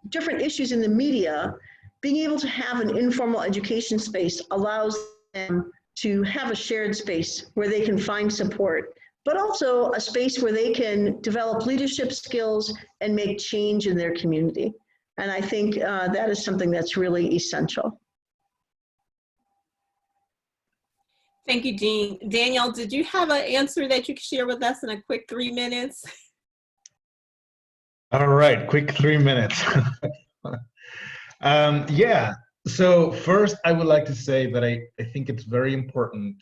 different issues in the media, being able to have an informal education space allows them to have a shared space where they can find support, but also a space where they can develop leadership skills and make change in their community. And I think that is something that's really essential. Thank you, Jean. Daniel, did you have an answer that you could share with us in a quick 3 minutes? All right, quick 3 minutes. Yeah, so first I would like to say that I think it's very important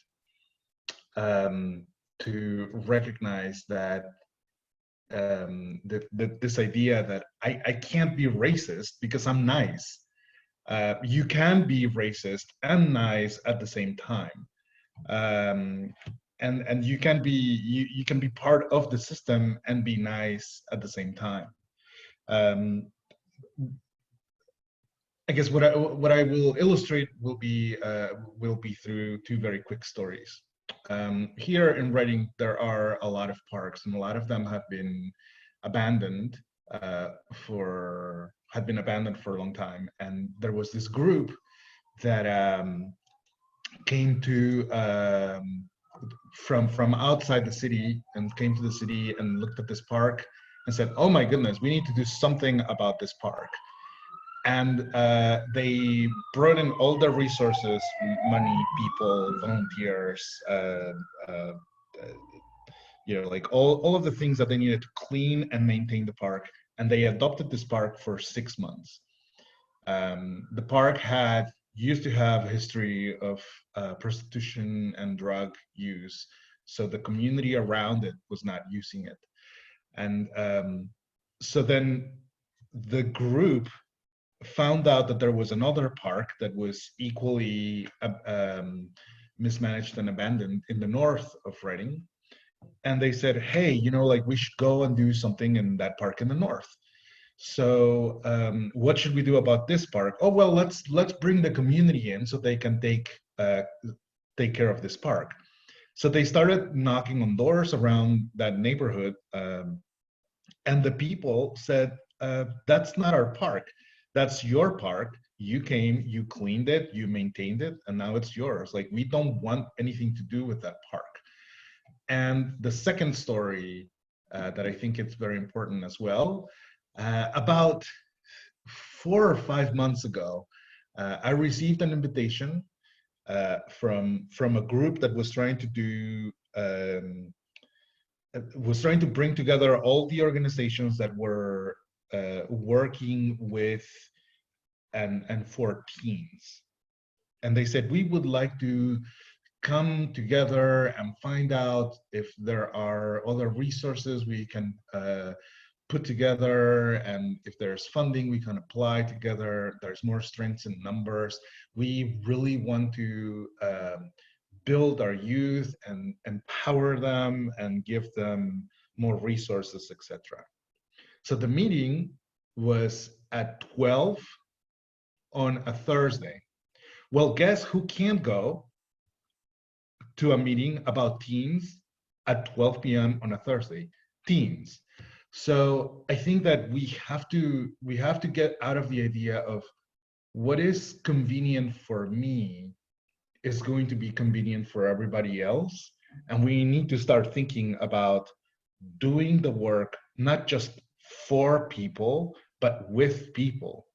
to recognize that this idea that I can't be racist because I'm nice. You can be racist and nice at the same time. And you can be you can be part of the system and be nice at the same time. I guess what I will illustrate will be through two very quick stories. Here in Reading, there are a lot of parks, and a lot of them have been abandoned for a long time. And there was this group that came to from outside the city and came to the city and looked at this park and said, "Oh my goodness, we need to do something about this park." And they brought in all their resources, money, people, volunteers, like all of the things that they needed to clean and maintain the park. And they adopted this park for 6 months. The park used to have a history of prostitution and drug use, so the community around it was not using it. And so then the group found out that there was another park that was equally mismanaged and abandoned in the north of Reading. And they said, hey, like we should go and do something in that park in the north. So what should we do about this park? Oh, well, let's bring the community in so they can take care of this park. So they started knocking on doors around that neighborhood. And the people said, that's not our park. That's your park. You came, you cleaned it, you maintained it, and now it's yours. Like, we don't want anything to do with that park. And the second story that I think it's very important as well, about 4 or 5 months ago, I received an invitation from a group that was trying to bring together all the organizations that were working with and for teens. And they said, we would like to come together and find out if there are other resources we can put together, and if there's funding we can apply together. There's more strengths in numbers. We really want to build our youth and empower them and give them more resources, etc. So the meeting was at 12 on a Thursday. Well, guess who can't go to a meeting about teens at 12 p.m. on a Thursday? Teens. So I think that we have to get out of the idea of what is convenient for me is going to be convenient for everybody else. And we need to start thinking about doing the work, not just for people, but with people.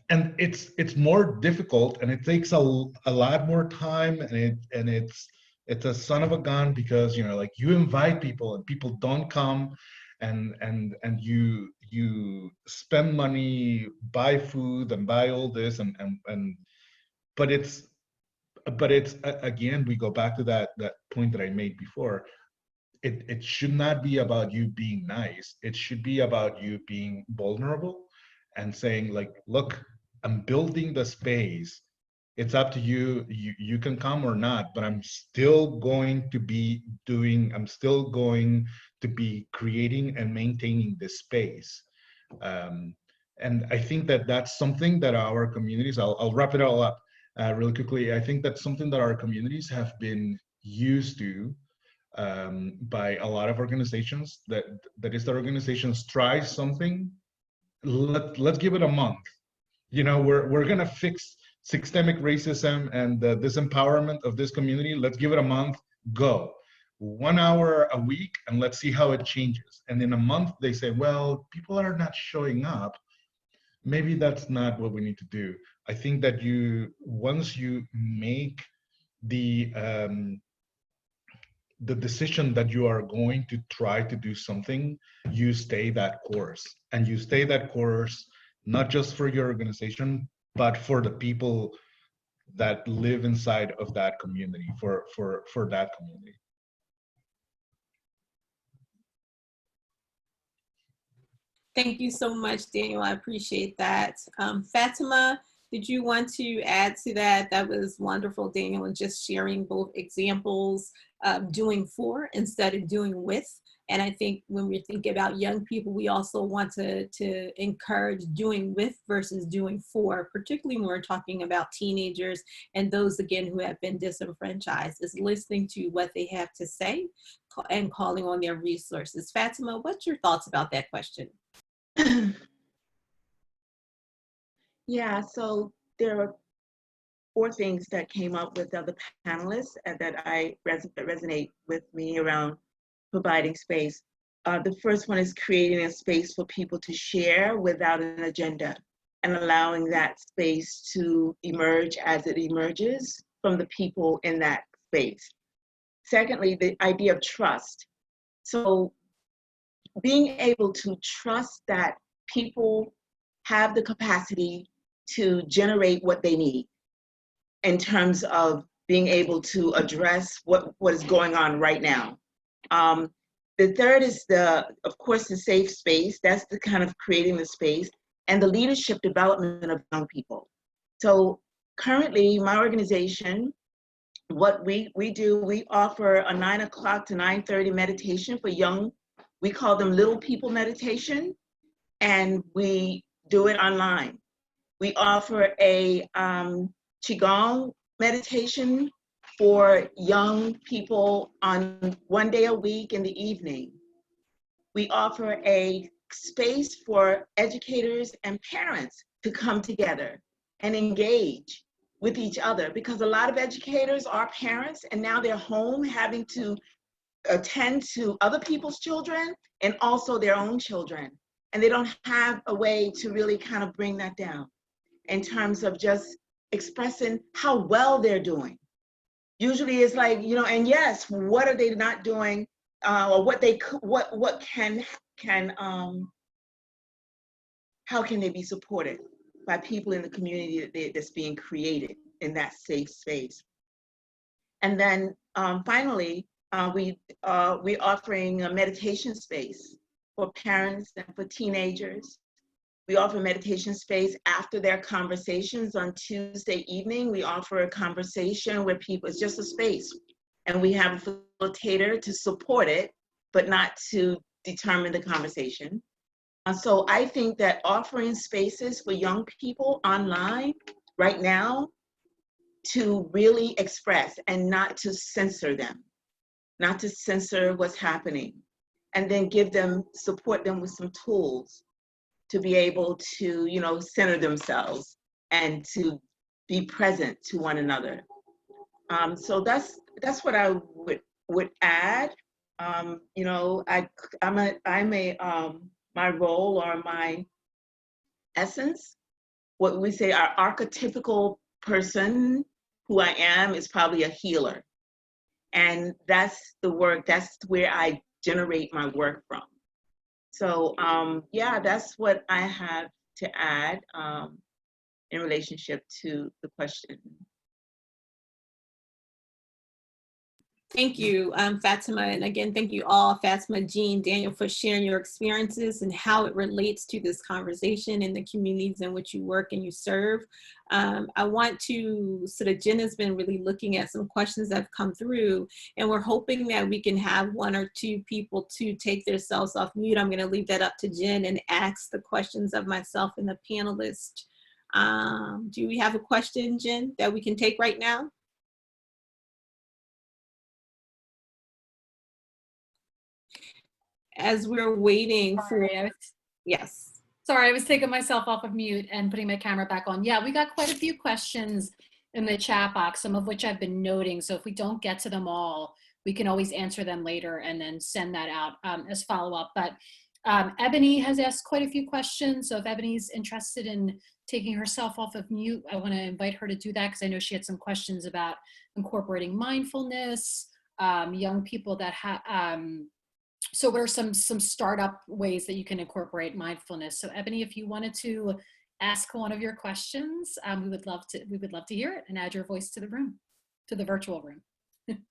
And it's more difficult, and it takes a lot more time, and it's a son of a gun, because like you invite people and people don't come, and you spend money, buy food and buy all this, but it's again, we go back to that point that I made before. It should not be about you being nice. It should be about you being vulnerable and saying, like, look, I'm building the space. It's up to you. You can come or not, but I'm still going to be creating and maintaining this space. And I think that that's something that our communities, I'll wrap it all up really quickly. I think that's something that our communities have been used to by a lot of organizations. That is, the organizations try something, let's give it a month. We're gonna fix systemic racism and the disempowerment of this community. Let's give it a month. Go 1 hour a week, and let's see how it changes. And in a month they say, well, people are not showing up. Maybe that's not what we need to do. I think that once you make the decision that you are going to try to do something, you stay that course. And you stay that course not just for your organization, but for the people that live inside of that community, for that community. Thank you so much, Daniel. I appreciate that. Fatima, Did you want to add to that? That was wonderful, Daniel, and just sharing both examples of doing for instead of doing with. And I think when we think about young people, we also want to encourage doing with versus doing for, particularly when we're talking about teenagers and those, again, who have been disenfranchised, is listening to what they have to say and calling on their resources. Fatima, what's your thoughts about that question? Yeah, so there are 4 things that came up with other panelists and that resonate with me around providing space. The first one is creating a space for people to share without an agenda and allowing that space to emerge as it emerges from the people in that space. Secondly, the idea of trust. So being able to trust that people have the capacity to generate what they need in terms of being able to address what is going on right now. The third is of course, the safe space. That's the kind of creating the space and the leadership development of young people. So currently, my organization, what we do, we offer a 9 o'clock to 9:30 meditation for young, we call them little people meditation, and we do it online. We offer a Qigong meditation for young people on 1 day a week in the evening. We offer a space for educators and parents to come together and engage with each other, because a lot of educators are parents and now they're home having to attend to other people's children and also their own children. And they don't have a way to really kind of bring that down in terms of just expressing how well they're doing. Usually it's like, you know, and yes, what are they not doing, or how can they be supported by people in the community that's being created in that safe space. And then finally, we're offering a meditation space for parents and for teenagers. We offer meditation space after their conversations on Tuesday evening. We offer a conversation where people, it's just a space, and we have a facilitator to support it, but not to determine the conversation. So I think that offering spaces for young people online right now to really express and not to censor them, not to censor what's happening, and then support them with some tools to be able to, you know, center themselves and to be present to one another. So that's what I would add. You know, my role or my essence, what we say, our archetypical person who I am is probably a healer. And that's the work, that's where I generate my work from. So yeah, that's what I have to add in relationship to the question. Thank you, Fatima. And again, thank you all, Fatima, Jean, Daniel, for sharing your experiences and how it relates to this conversation in the communities in which you work and you serve. I want to, Jen has been really looking at some questions that have come through, and we're hoping that we can have 1 or 2 people to take themselves off mute. I'm gonna leave that up to Jen and ask the questions of myself and the panelists. Do we have a question, Jen, that we can take right now? As we're waiting for, yes. Sorry, I was taking myself off of mute and putting my camera back on. Yeah, we got quite a few questions in the chat box, some of which I've been noting. So if we don't get to them all, we can always answer them later and then send that out as follow-up. But Ebony has asked quite a few questions. So if Ebony's interested in taking herself off of mute, I want to invite her to do that, because I know she had some questions about incorporating mindfulness, young people that have, so what are some startup ways that you can incorporate mindfulness? So Ebony, if you wanted to ask one of your questions, we would love to hear it and add your voice to the room, to the virtual room. Okay.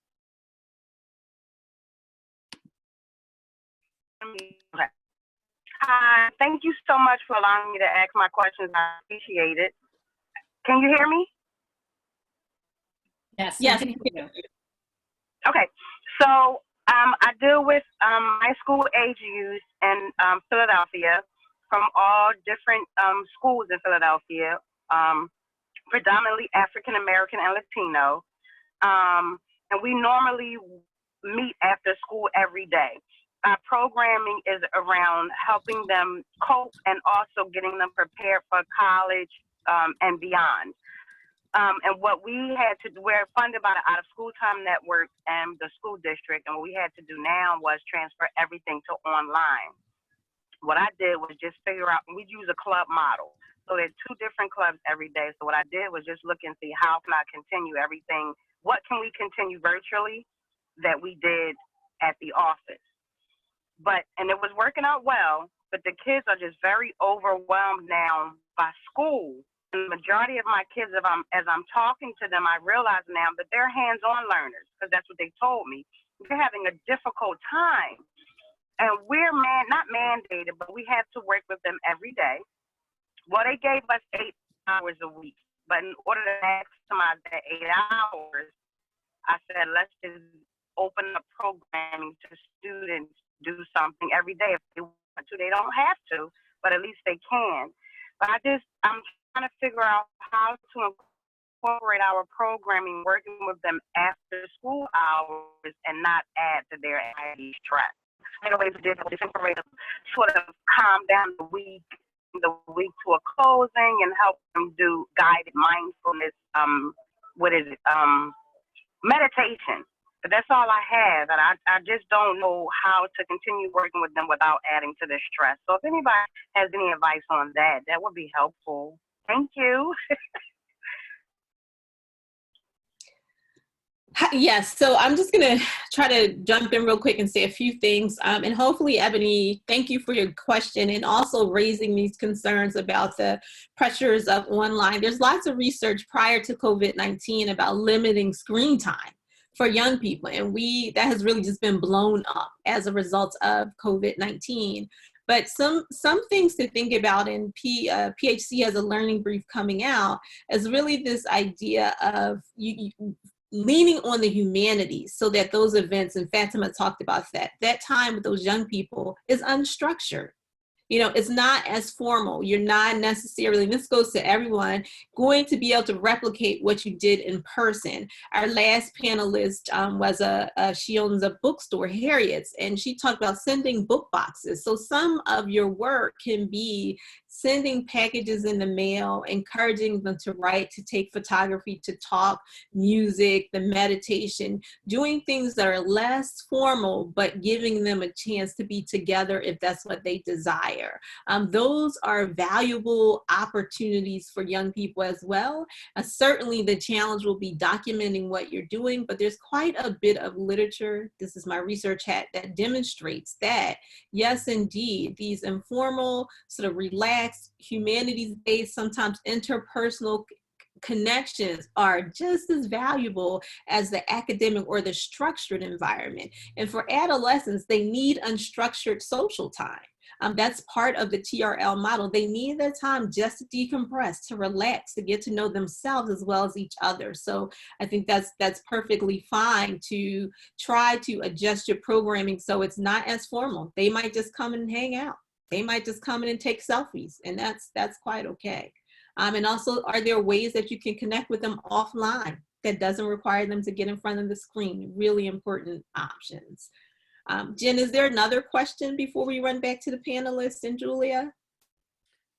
Thank you so much for allowing me to ask my questions. I appreciate it. Can you hear me? Yes. Yes. we can hear you. Okay. So I deal with high school age youth in Philadelphia from all different schools in Philadelphia, predominantly African American and Latino. And we normally meet after school every day. Our programming is around helping them cope and also getting them prepared for college and beyond. And what we had to do, we're funded by the Out of School Time Network and the school district. And what we had to do now was transfer everything to online. What I did was just figure out, we use a club model. So there's 2 different clubs every day. So what I did was just look and see how can I continue everything. What can we continue virtually that we did at the office? And it was working out well, but the kids are just very overwhelmed now by school. And the majority of my kids, as I'm talking to them, I realize now that they're hands-on learners, because that's what they told me. They're having a difficult time. And we're not mandated, but we have to work with them every day. Well, they gave us 8 hours a week, but in order to maximize that 8 hours, I said, let's just open up programming to students, do something every day. If they want to, they don't have to, but at least they can. But I'm trying to figure out how to incorporate our programming, working with them after school hours and not add to their anxiety stress. Anyways, we did incorporate them, sort of calm down the week to a closing and help them do guided mindfulness, meditation. But that's all I have, and I just don't know how to continue working with them without adding to the stress. So if anybody has any advice on that, that would be helpful. Thank you. Yes, so I'm just going to try to jump in real quick and say a few things. And hopefully, Ebony, thank you for your question and also raising these concerns about the pressures of online. There's lots of research prior to COVID-19 about limiting screen time for young people. And that has really just been blown up as a result of COVID-19. But some things to think about, and PHC has a learning brief coming out, is really this idea of leaning on the humanities so that those events, and Fatima talked about that time with those young people is unstructured. You know, it's not as formal. You're not necessarily, this goes to everyone, going to be able to replicate what you did in person. Our last panelist she owns a bookstore, Harriet's, and she talked about sending book boxes. So some of your work can be sending packages in the mail, encouraging them to write, to take photography, to talk, music, the meditation, doing things that are less formal, but giving them a chance to be together if that's what they desire. Those are valuable opportunities for young people as well. Certainly the challenge will be documenting what you're doing, but there's quite a bit of literature, this is my research hat, that demonstrates that, yes, indeed, these informal, sort of relaxed, humanities-based, sometimes interpersonal connections are just as valuable as the academic or the structured environment. And for adolescents, they need unstructured social time. That's part of the TRL model. They need their time just to decompress, to relax, to get to know themselves as well as each other. So I think that's perfectly fine to try to adjust your programming so it's not as formal. They might just come and hang out. They might just come in and take selfies, and that's quite okay. And also, are there ways that you can connect with them offline that doesn't require them to get in front of the screen? Really important options. Jen, is there another question before we run back to the panelists and Julia?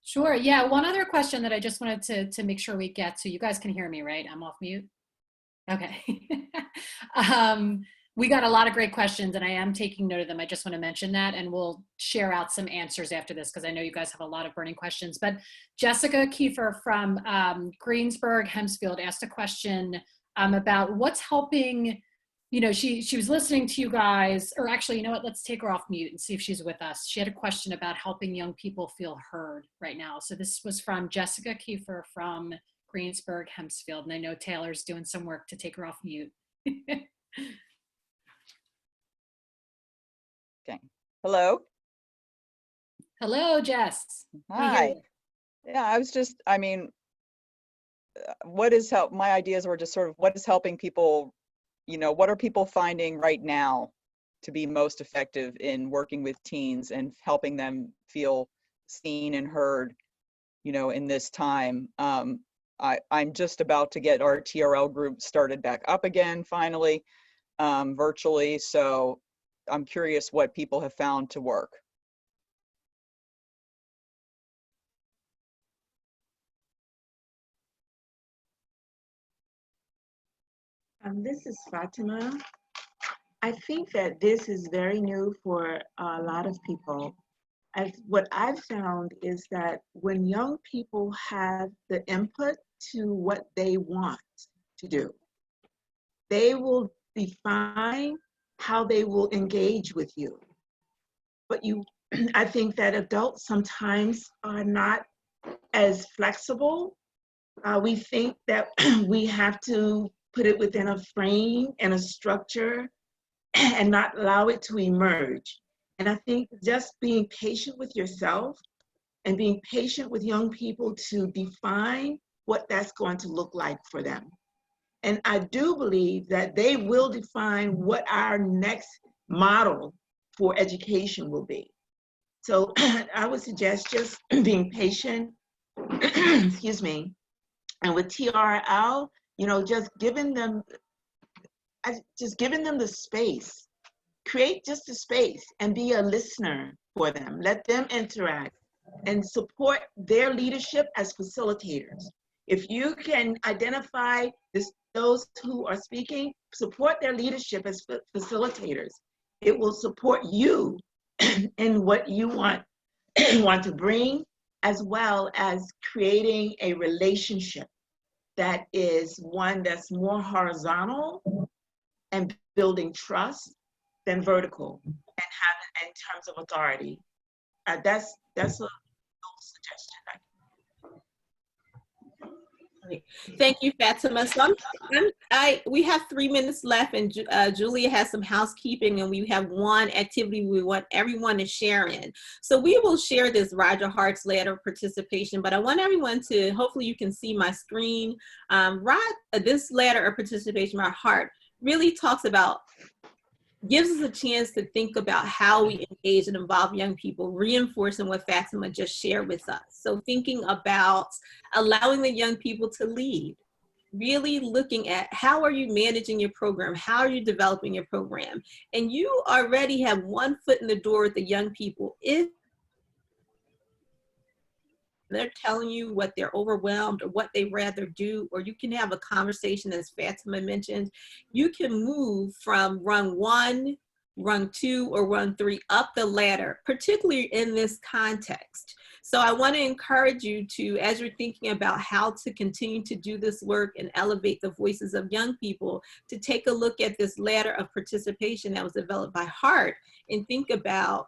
Sure, yeah, one other question that I just wanted to make sure we get to. You guys can hear me, right? I'm off mute? Okay. We got a lot of great questions and I am taking note of them. I just want to mention that, and we'll share out some answers after this because I know you guys have a lot of burning questions. But Jessica Kiefer from Greensburg, Hempsfield asked a question about what's helping, you know, she was listening to you guys, or actually, you know what, let's take her off mute and see if she's with us. She had a question about helping young people feel heard right now. So this was from Jessica Kiefer from Greensburg, Hempsfield. And I know Taylor's doing some work to take her off mute. Okay. Hello. Hello, Jess. Hi. Yeah, I was just, I mean, my ideas were just sort of what is helping people, what are people finding right now to be most effective in working with teens and helping them feel seen and heard, in this time. I'm just about to get our TRL group started back up again, finally, virtually. So I'm curious what people have found to work. This is Fatima. I think that this is very new for a lot of people. What I've found is that when young people have the input to what they want to do, they will define how they will engage with you. But I think that adults sometimes are not as flexible. We think that we have to put it within a frame and a structure and not allow it to emerge. And I think just being patient with yourself and being patient with young people to define what that's going to look like for them. And I do believe that they will define what our next model for education will be. So I would suggest just being patient, excuse me, and with TRL, just giving them the space. Create just a space and be a listener for them. Let them interact and support their leadership as facilitators. If you can identify those who are speaking, support their leadership as facilitators. It will support you in what you want to bring, as well as creating a relationship that is one that's more horizontal and building trust than vertical, and have it in terms of authority. That's a little suggestion. Thank you, Fatima. So we have 3 minutes left, and Julia has some housekeeping, and we have one activity we want everyone to share in. So we will share this Roger Hart's letter of participation, but I want everyone to, hopefully you can see my screen. This letter of participation by Hart really talks about, gives us a chance to think about how we engage and involve young people, reinforcing what Fatima just shared with us. So thinking about allowing the young people to lead, really looking at how are you managing your program? How are you developing your program? And you already have one foot in the door with the young people. If they're telling you what they're overwhelmed or what they'd rather do, or you can have a conversation, as Fatima mentioned, you can move from rung 1, rung 2, or rung 3 up the ladder, particularly in this context. So I want to encourage you to, as you're thinking about how to continue to do this work and elevate the voices of young people, to take a look at this ladder of participation that was developed by Hart and think about,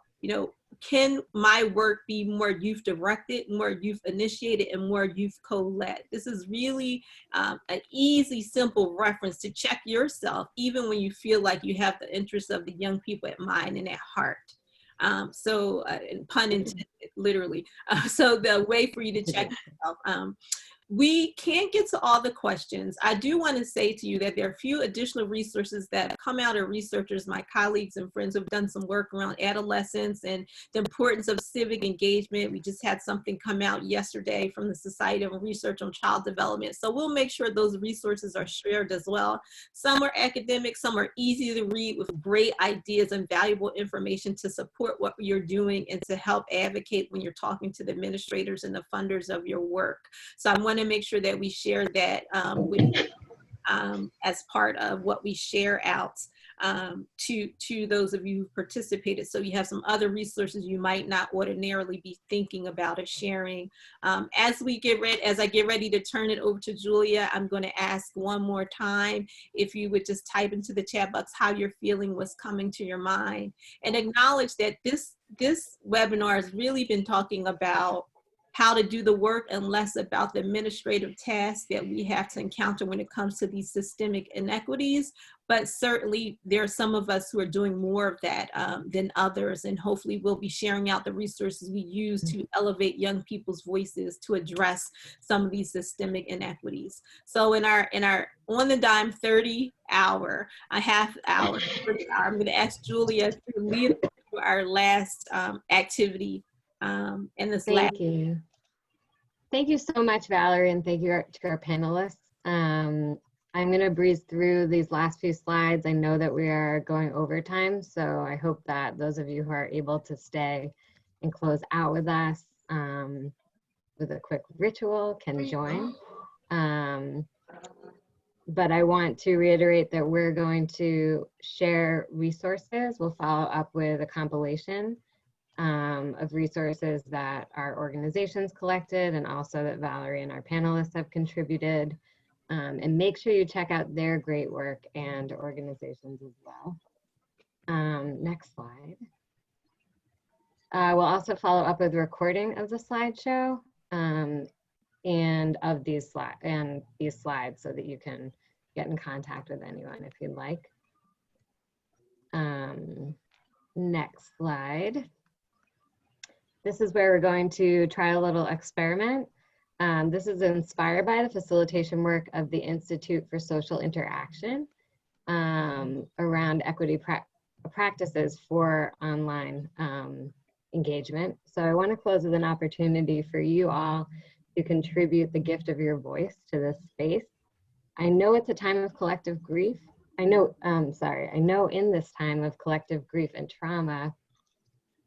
can my work be more youth directed, more youth initiated, and more youth co-led? This is really an easy, simple reference to check yourself, even when you feel like you have the interests of the young people at mind and at heart. Pun intended, literally. So the way for you to check yourself. We can't get to all the questions. I do want to say to you that there are a few additional resources that come out of researchers, my colleagues and friends who have done some work around adolescence and the importance of civic engagement. We just had something come out yesterday from the Society of Research on Child Development. So we'll make sure those resources are shared as well. Some are academic, some are easy to read with great ideas and valuable information to support what you're doing and to help advocate when you're talking to the administrators and the funders of your work. So I want to make sure that we share that as part of what we share out to those of you who participated. So you have some other resources you might not ordinarily be thinking about or sharing. As I get ready to turn it over to Julia, I'm going to ask one more time if you would just type into the chat box how you're feeling, what's coming to your mind, and acknowledge that this webinar has really been talking about how to do the work and less about the administrative tasks that we have to encounter when it comes to these systemic inequities. But certainly there are some of us who are doing more of that than others, and hopefully we'll be sharing out the resources we use to elevate young people's voices to address some of these systemic inequities. So in our on the dime 30 hour, a half hour, I'm going to ask Julia to lead us through our last activity in this last. Thank you. Thank you so much, Valerie, and thank you to our panelists. I'm going to breeze through these last few slides. I know that we are going over time, so I hope that those of you who are able to stay and close out with us with a quick ritual can join. But I want to reiterate that we're going to share resources. We'll follow up with a compilation of resources that our organizations collected and also that Valerie and our panelists have contributed. And make sure you check out their great work and organizations as well. Next slide. We'll also follow up with a recording of the slideshow and of these slides so that you can get in contact with anyone if you'd like. Next slide. This is where we're going to try a little experiment. This is inspired by the facilitation work of the Institute for Social Interaction around equity practices for online engagement. So I want to close with an opportunity for you all to contribute the gift of your voice to this space. I know it's a time of collective grief. I know in this time of collective grief and trauma,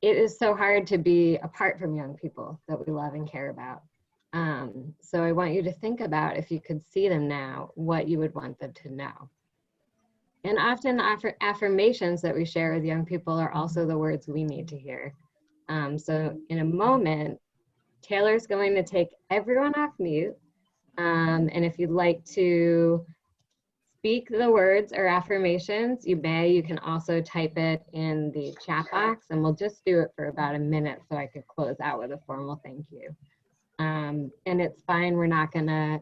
it is so hard to be apart from young people that we love and care about. So I want you to think about, if you could see them now, what you would want them to know. And often affirmations that we share with young people are also the words we need to hear. So in a moment, Taylor's going to take everyone off mute. And if you'd like to speak the words or affirmations, you may. You can also type it in the chat box, and we'll just do it for about a minute so I could close out with a formal thank you. And it's fine, we're not gonna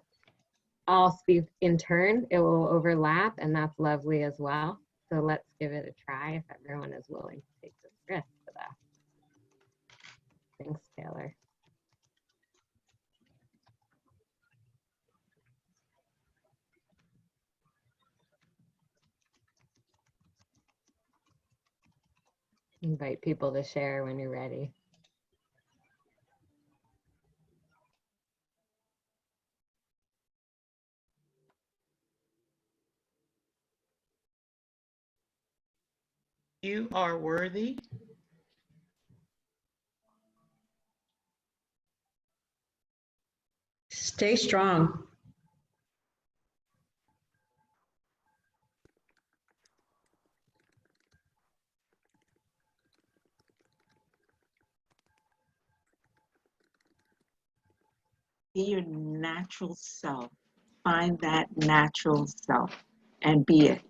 all speak in turn. It will overlap, and that's lovely as well. So let's give it a try if everyone is willing to take this risk with us. Thanks, Taylor. Invite people to share when you're ready. You are worthy. Stay strong. Be your natural self. Find that natural self and be it.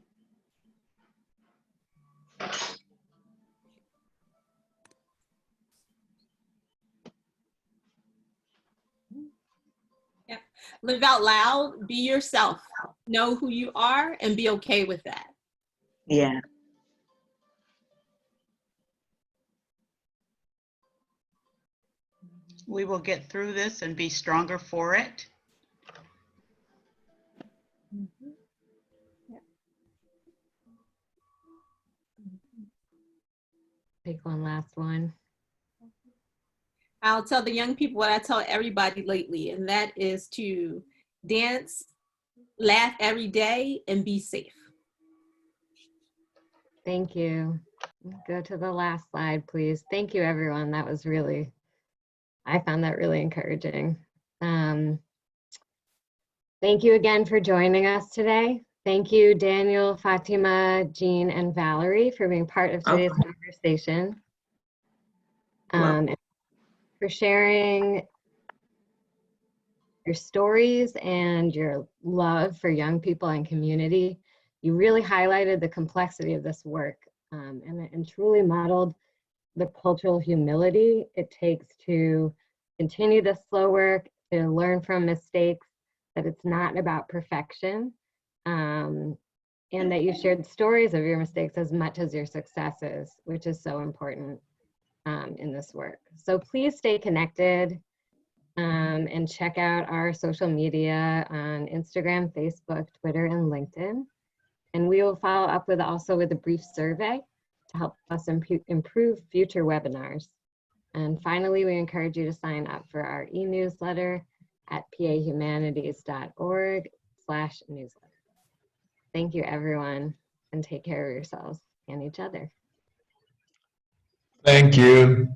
Yep. Live out loud, be yourself. Know who you are and be okay with that. Yeah. We will get through this and be stronger for it. Take one last one. I'll tell the young people what I tell everybody lately, and that is to dance, laugh every day, and be safe. Thank you. Go to the last slide, please. Thank you, everyone. That was really, I found that really encouraging. Thank you again for joining us today. Thank you, Daniel, Fatima, Jean, and Valerie for being part of today's conversation. And for sharing your stories and your love for young people and community. You really highlighted the complexity of this work and truly modeled the cultural humility it takes to continue the slow work, to learn from mistakes, that it's not about perfection, and that you shared stories of your mistakes as much as your successes, which is so important in this work. So please stay connected and check out our social media on Instagram, Facebook, Twitter, and LinkedIn. And we will follow up with also with a brief survey to help us improve future webinars. And finally, we encourage you to sign up for our e-newsletter at pahumanities.org/newsletter. Thank you, everyone, and take care of yourselves and each other. Thank you.